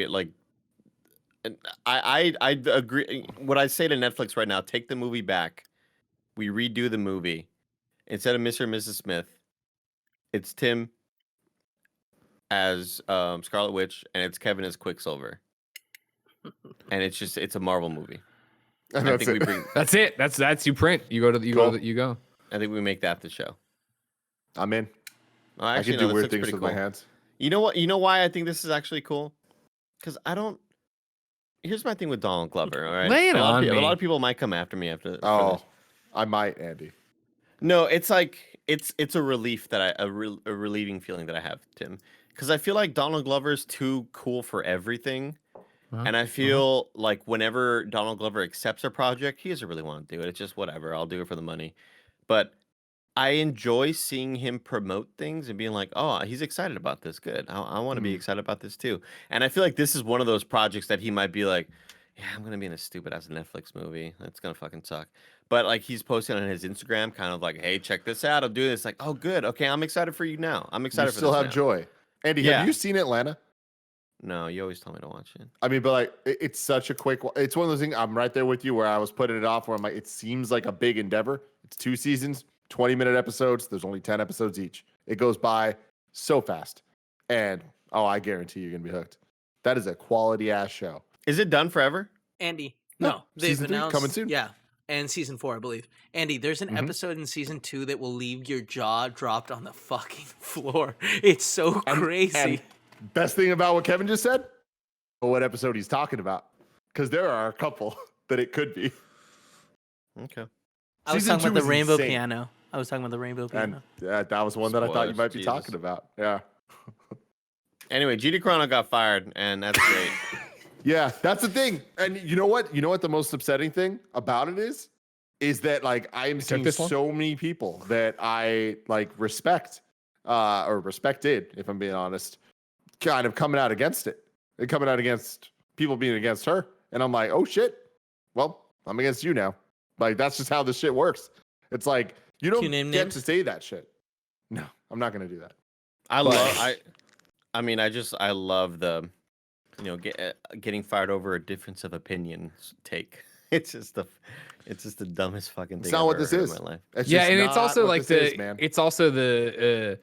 I agree. What I say to Netflix right now: take the movie back. We redo the movie instead of Mr. and Mrs. Smith. It's Tim as Scarlet Witch, and it's Kevin as Quicksilver. And it's a Marvel movie. And I that's think it. we bring. That's it. That's you print. You go to you Cool. go. You go. I think we make that the show. I'm in. Oh, I actually, can do no, this weird looks things pretty with cool. my hands. You know what? You know why I think this is actually cool? Because I don't. Here's my thing with Donald Glover. All right, Lay it a lot on of me. A lot of people might come after me after. for Oh, this. I might, Andy. No, it's like it's a relief that a relieving feeling that I have, Tim, because I feel like Donald Glover's too cool for everything, and I feel like whenever Donald Glover accepts a project, he doesn't really want to do it. It's just whatever. I'll do it for the money, but I enjoy seeing him promote things and being like, oh, he's excited about this. Good. I want to be excited about this too. And I feel like this is one of those projects that he might be like, yeah, I'm going to be in a stupid ass Netflix movie. That's going to fucking suck. But like he's posting on his Instagram kind of like, hey, check this out. I'm doing this. Like, oh, good. Okay, I'm excited for you now. I'm excited You for still this have now. joy. Andy, Yeah. have you seen Atlanta? No, you always tell me to watch it. I mean, but like, it's such a quick. It's one of those things. I'm right there with you where I was putting it off. Where I'm like, it seems like a big endeavor. It's 2 seasons, 20-minute episodes. There's only 10 episodes each. It goes by so fast, and I guarantee you're gonna be hooked. That is a quality ass show. Is it done forever? Andy, No, no, they've season 3 announced coming soon. Yeah, and season 4, I believe. Andy, there's an episode in season 2 that will leave your jaw dropped on the fucking floor. It's so crazy. And best thing about what Kevin just said, what episode he's talking about, because there are a couple that it could be. Okay. I was Season talking 2 about the is rainbow insane. piano. I was talking about the rainbow piano. And that was one that I thought you Spoilers, might be Jesus. talking about. Yeah. Anyway, Gina Carano got fired, and that's great. Yeah, that's the thing. And you know what? You know what the most upsetting thing about it is that like I am seeing so many people that I like respect, or respected, if I'm being honest, kind of coming out against it. They're coming out against people being against her. And I'm like, oh shit. Well, I'm against you now. Like that's just how this shit works. It's like you don't get to say that shit. No, I'm not gonna do that. I love the, getting fired over a difference of opinion take. It's just the dumbest fucking thing. It's not I've what ever this heard is. in my life. It's Yeah, just and it's not also what like this is, man. it's also the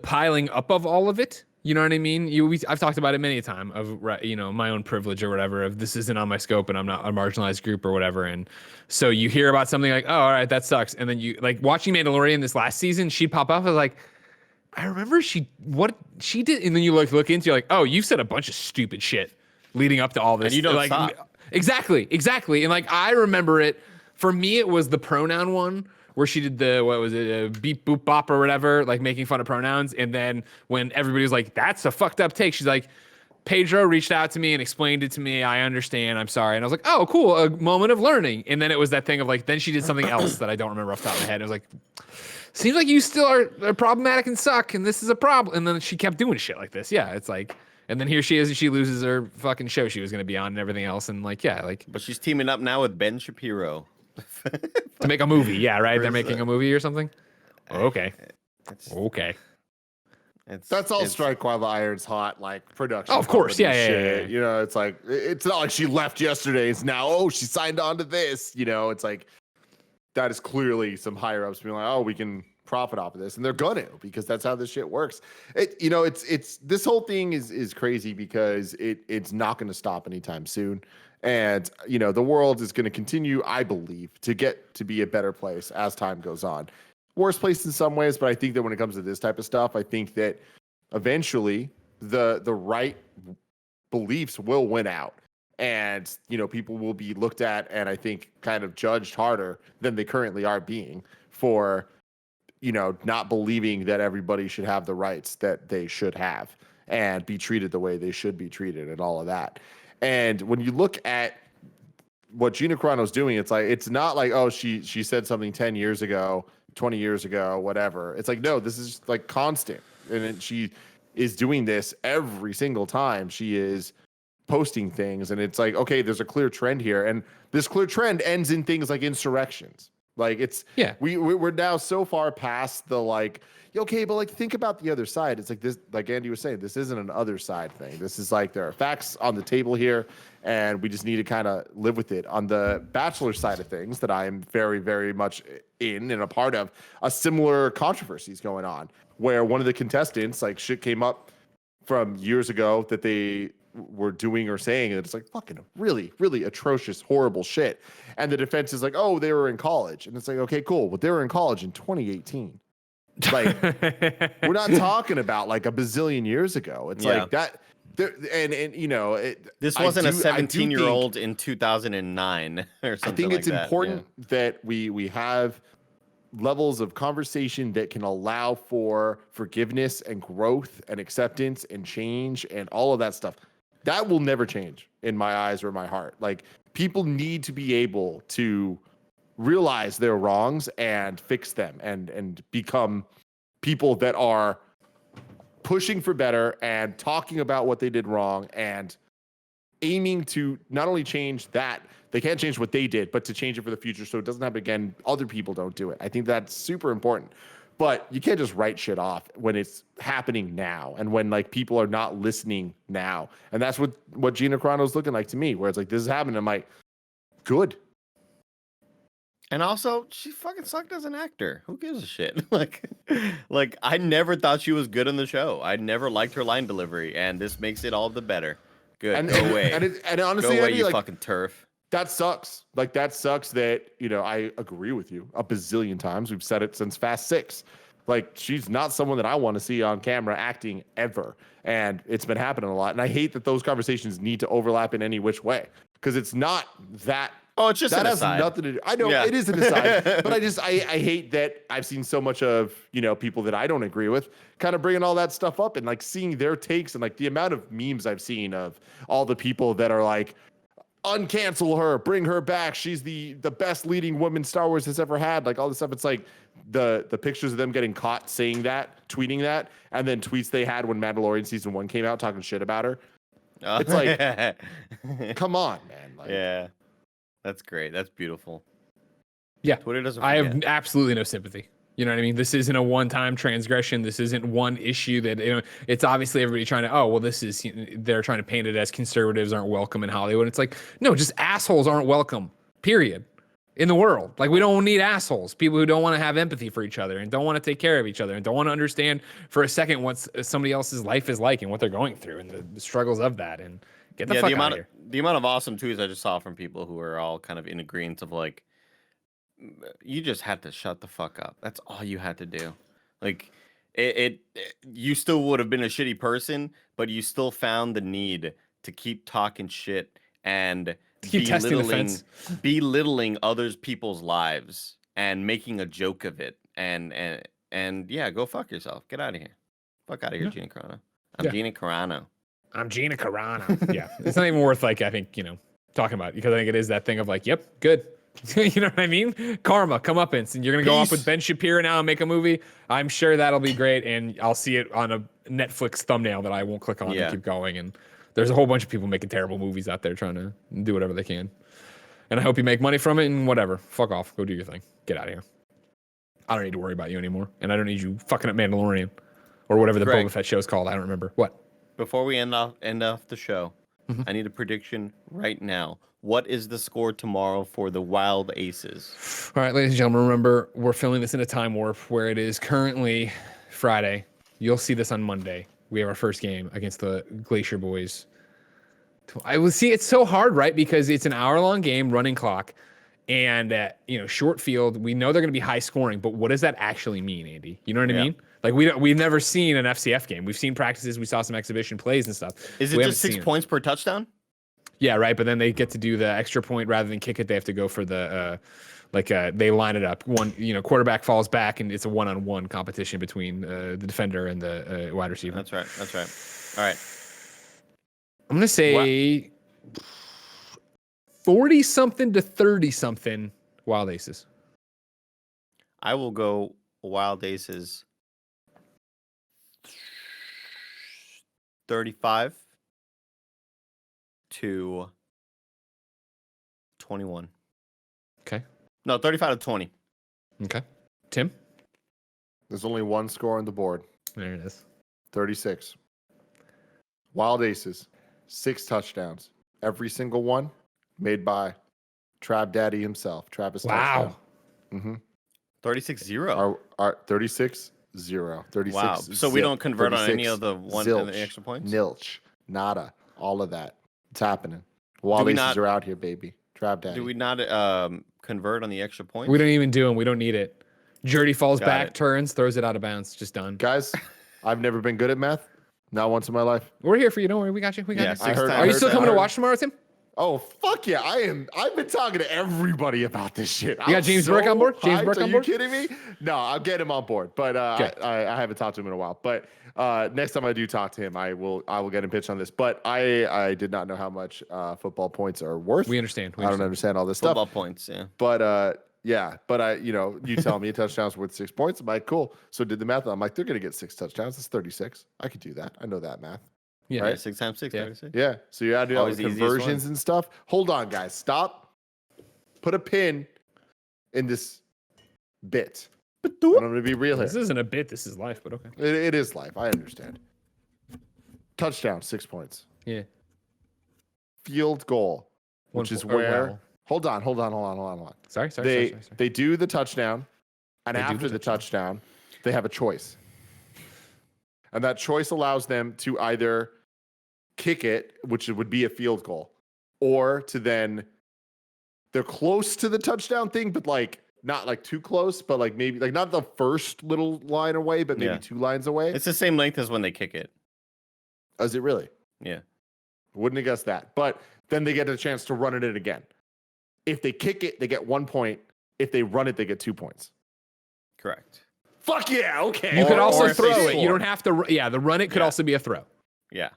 piling up of all of it. You know what I mean? I've talked about it many a time of my own privilege or whatever. Of this isn't on my scope and I'm not a marginalized group or whatever. And so you hear about something like, oh, all right, that sucks. And then you like watching Mandalorian this last season, she'd pop up. I was like, I remember what she did, and then you look into, you're like, oh, you've said a bunch of stupid shit leading up to all this. And you don't like, stop. Exactly. And like I remember it. For me, it was the pronoun one where she did the beep boop bop or whatever, like making fun of pronouns. And then when everybody was like, that's a fucked up take, she's like, Pedro reached out to me and explained it to me. I understand. I'm sorry. And I was like, oh, cool. A moment of learning. And then it was that thing of like, then she did something else that I don't remember off the top of my head. It was like, seems like you still are problematic and suck, and this is a problem. And then she kept doing shit like this. Yeah, it's like, and then here she is, and she loses her fucking show she was going to be on and everything else. And like, yeah, like. But she's teaming up now with Ben Shapiro. To make a movie. Yeah, right? They're making a movie or something? Okay. Okay. That's all strike while the iron's hot, like production. Oh, of course. Yeah. You know, it's like, it's not like she left yesterday. It's now, she signed on to this. You know, it's like, that is clearly some higher ups being like, oh, we can profit off of this. And they're going to, because that's how this shit works. It's this whole thing is crazy because it's not going to stop anytime soon. And, the world is going to continue, I believe, to get to be a better place as time goes on. Worse place in some ways, but I think that when it comes to this type of stuff, I think that eventually the right beliefs will win out. And, people will be looked at and I think kind of judged harder than they currently are being for, not believing that everybody should have the rights that they should have and be treated the way they should be treated and all of that. And when you look at what Gina Carano's doing, it's like, it's not like, oh, she said something 10 years ago, 20 years ago, whatever. It's like, no, this is just like constant. And she is doing this every single time she is posting things. And it's like, okay, there's a clear trend here. And this clear trend ends in things like insurrections. Like we're now so far past the like, okay, but like think about the other side. It's like this, like Andy was saying, this isn't an other side thing. This is like there are facts on the table here, and we just need to kind of live with it. On the Bachelor side of things, that I am very, very much in and a part of, a similar controversies going on where one of the contestants, like shit came up from years ago that they were doing or saying, and it's like fucking really, really atrocious, horrible shit. And the defense is like, oh, they were in college. And it's like, okay, cool. Well, they were in college in 2018. Like, we're not talking about like a bazillion years ago. It's like that. This wasn't a 17-year-old in 2009 or something. I think like it's that. important that we have levels of conversation that can allow for forgiveness and growth and acceptance and change and all of that stuff. That will never change in my eyes or my heart. Like, people need to be able to realize their wrongs and fix them and become people that are pushing for better and talking about what they did wrong and aiming to not only change that, they can't change what they did, but to change it for the future so it doesn't happen again. Other people don't do it. I think that's super important. But you can't just write shit off when it's happening now and when like people are not listening now. And that's what Gina Carano is looking like to me, where it's like, this is happening. I'm like, good. And also, she fucking sucked as an actor. Who gives a shit? like I never thought she was good on the show. I never liked her line delivery, and this makes it all the better. Good. Go away. And honestly, go away, you fucking turf. That sucks. Like, that sucks that, I agree with you a bazillion times. We've said it since Fast 6. Like, she's not someone that I want to see on camera acting ever. And it's been happening a lot. And I hate that those conversations need to overlap in any which way. Because it's not that. Oh, it's just that an has aside. nothing to do. I know it is an aside. But I hate that I've seen so much of, people that I don't agree with kind of bringing all that stuff up and like seeing their takes and like the amount of memes I've seen of all the people that are like, uncancel her, bring her back. She's the best leading woman Star Wars has ever had. Like all this stuff. It's like the pictures of them getting caught saying that, tweeting that, and then tweets they had when Mandalorian season 1 came out talking shit about her. It's like, come on, man. Like, yeah, that's great. That's beautiful. Yeah, Twitter doesn't. I have absolutely no sympathy. You know what I mean? This isn't a one-time transgression. This isn't one issue that, it's obviously everybody trying to, they're trying to paint it as conservatives aren't welcome in Hollywood. It's like, no, just assholes aren't welcome, period, in the world. Like, we don't need assholes, people who don't want to have empathy for each other and don't want to take care of each other and don't want to understand for a second what somebody else's life is like and what they're going through and the struggles of that. And get the fuck out of here. The amount of awesome tweets I just saw from people who are all kind of in agreement of like, you just had to shut the fuck up. That's all you had to do. Like you still would have been a shitty person, but you still found the need to keep talking shit and belittling others people's lives and making a joke of it. And yeah, go fuck yourself. Get out of here. Fuck out of here, Gina Carano. Gina Carano. I'm Gina Carano. Yeah. It's not even worth like, I think, talking about it, because I think it is that thing of like, yep, good. You know what I mean? Karma, comeuppance, and you're gonna go up with Ben Shapiro now and make a movie. I'm sure that'll be great, and I'll see it on a Netflix thumbnail that I won't click on and keep going. And there's a whole bunch of people making terrible movies out there trying to do whatever they can. And I hope you make money from it and whatever. Fuck off. Go do your thing. Get out of here. I don't need to worry about you anymore, and I don't need you fucking up Mandalorian or whatever the Boba Fett show's called. I don't remember. What? Before we end off the show, I need a prediction right now. What is the score tomorrow for the Wild Aces? All right, ladies and gentlemen, remember, we're filming this in a time warp where it is currently Friday. You'll see this on Monday. We have our first game against the Glacier Boys. I will see. It's so hard, right? Because it's an hour-long game, running clock, and short field. We know they're going to be high scoring, but what does that actually mean, Andy? You know what I mean? Like we've never seen an FCF game. We've seen practices. We saw some exhibition plays and stuff. Is it just 6 points per touchdown? Yeah, right. But then they get to do the extra point rather than kick it. They have to go for the they line it up. One, quarterback falls back, and it's a one-on-one competition between the defender and the wide receiver. That's right. All right. I'm gonna say 40-something to 30-something Wild Aces. I will go Wild Aces 35 to 21. Okay. No, 35 to 20. Okay. Tim? There's only one score on the board. There it is. 36. Wild Aces, 6 touchdowns. Every single one made by Trav Daddy himself, Travis. Wow. Mm-hmm. 36-0. Our 36-0. 36. Wow. So we don't convert on any of the zilch, extra points? Nilch. Nada. All of that. It's happening. Wild Aces are out here, baby. Trav Daddy. Do we not convert on the extra points? We don't even do them. We don't need it. Jerdy falls back, turns, throws it out of bounds. Just done. Guys, I've never been good at math. Not once in my life. We're here for you. Don't worry. We got you. We got you. Are you still coming to watch tomorrow, Tim? Oh, fuck yeah. I am. I've been talking to everybody about this shit. You got James Burke on board? James Burke on board? Are you kidding me? No, I'll get him on board. But I haven't talked to him in a while. But next time I do talk to him, I will get him pitched on this. But I did not know how much football points are worth. We understand. I don't understand all this football stuff. Points, yeah. But you tell me a touchdown's worth 6 points. I'm like, cool. So did the math. I'm like, they're gonna get 6 touchdowns. That's 36. I could do that. I know that math. Yeah, right? 6 times 6, 36. Yeah. So you gotta do all the conversions and stuff. Hold on, guys. Stop. Put a pin in this bit. And I'm going to be real here. This isn't a bit. This is life, but okay. It is life. I understand. Touchdown, 6 points. Yeah. Field goal, which is where. Hold on. Sorry. They do the touchdown, and after the touchdown, they have a choice. And that choice allows them to either kick it, which would be a field goal, or to then they're close to the touchdown thing, but like not like too close, but like maybe like not the first little line away, but maybe 2 lines away. It's the same length as when they kick it. Is it really? Yeah. Wouldn't have guessed that. But then they get a chance to run it in again. If they kick it, they get 1 point. If they run it, they get 2 points. Correct. Fuck yeah, okay. You could also if they throw it. score. You don't have to. Yeah, the run it could also be a throw. Yeah.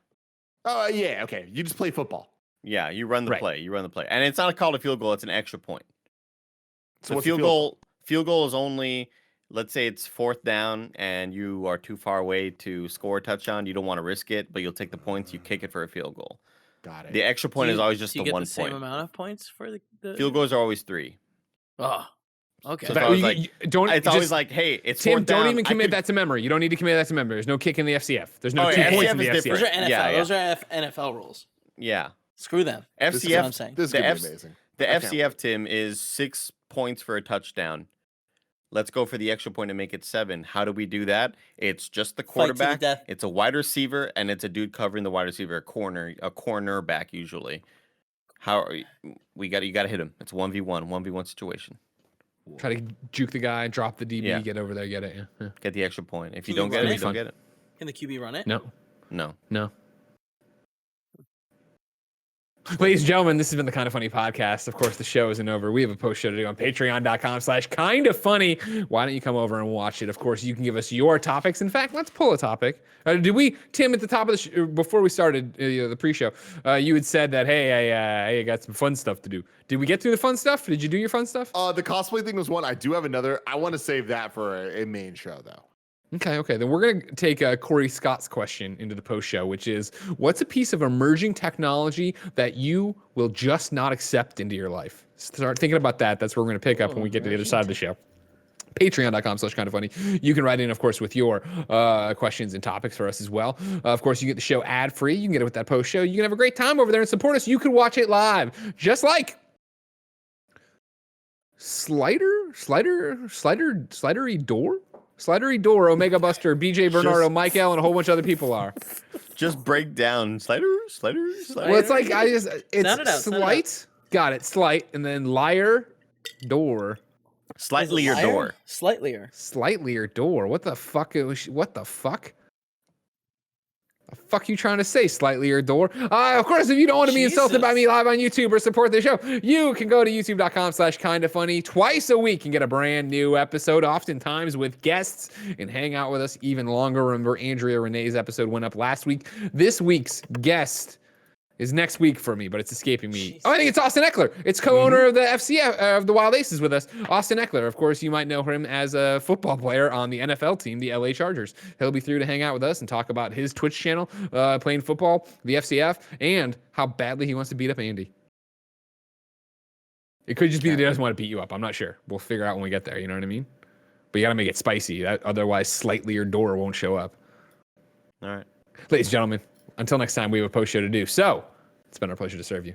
Oh, yeah, okay. You just play football. Yeah, you run the Right. play. You run the play. And it's not called a field goal, it's an extra point. So The what's field goal is only, let's say it's 4th down and you are too far away to score a touchdown. You don't want to risk it, but you'll take the points. You kick it for a field goal. Got it. The extra point is always just do you the get 1 the same point. amount of points for the Field goals are always 3. Oh, okay. So it's always like, it's always like, hey, it's Tim, 4th down. don't even commit that to memory. You don't need to commit that to memory. There's no kick in the FCF. There's no Oh, 2 yeah, points FCF in the is FCF. Those are NFL. Yeah. Those are NFL rules. Yeah. Screw them. This is FCF, what I'm saying. This is the going F- to be amazing. the I can't FCF, Tim, is 6 points for a touchdown. Let's go for the extra point and make it 7. How do we do that? It's just the Fight to the quarterback. death. It's a wide receiver, and it's a dude covering the wide receiver, a cornerback usually. You got to hit him. It's 1v1 situation. Try to juke the guy, drop the DB, Yeah. get over there, get it. Yeah. Get the extra point. If you Can don't you get run it, it? you don't get it. Can the QB run it? No. No. Ladies and gentlemen, this has been the Kind of Funny podcast. Of course, the show isn't over. We have a post show to do on patreon.com/kindoffunny. Why don't you come over and watch it? Of course, you can give us your topics. In fact, let's pull a topic. Tim, at the top of the before we started the pre-show, you had said that, hey, I got some fun stuff to do. Did we get through the fun stuff? Did you do your fun stuff? The cosplay thing was one. I do have another. I want to save that for a main show, though. Okay. Then we're going to take Corey Scott's question into the post show, which is, what's a piece of emerging technology that you will just not accept into your life? Start thinking about that. That's where we're going to pick up when we get to the other side of the show. Patreon.com/kindoffunny. You can write in, of course, with your questions and topics for us as well. Of course, you get the show ad-free. You can get it with that post show. You can have a great time over there and support us. You can watch it live, just like Slidery Door, Omega Buster, BJ Bernardo, Mike L, and a whole bunch of other people are. Just break down slider. Well, it's like it's Sound it out, sound it slight. Got it, slight, and then liar, door. Slightly your door. Slightly or Door. What the fuck? What the fuck? The fuck you trying to say, slightly or door? Of course, if you don't want to be insulted by me live on YouTube or support the show, you can go to youtube.com/kindoffunny twice a week and get a brand new episode, oftentimes with guests, and hang out with us even longer. Remember, Andrea Renee's episode went up last week. This week's guest is next week for me, but it's escaping me. Jeez. Oh, I think it's Austin Eckler. It's co-owner of the FCF, of the Wild Aces with us. Austin Eckler, of course, you might know him as a football player on the NFL team, the LA Chargers. He'll be through to hang out with us and talk about his Twitch channel, playing football, the FCF, and how badly he wants to beat up Andy. It could just be that he doesn't want to beat you up. I'm not sure. We'll figure out when we get there. You know what I mean? But you got to make it spicy. Otherwise, slightly your door won't show up. All right. Ladies and gentlemen, until next time, we have a post show to do. So, it's been our pleasure to serve you.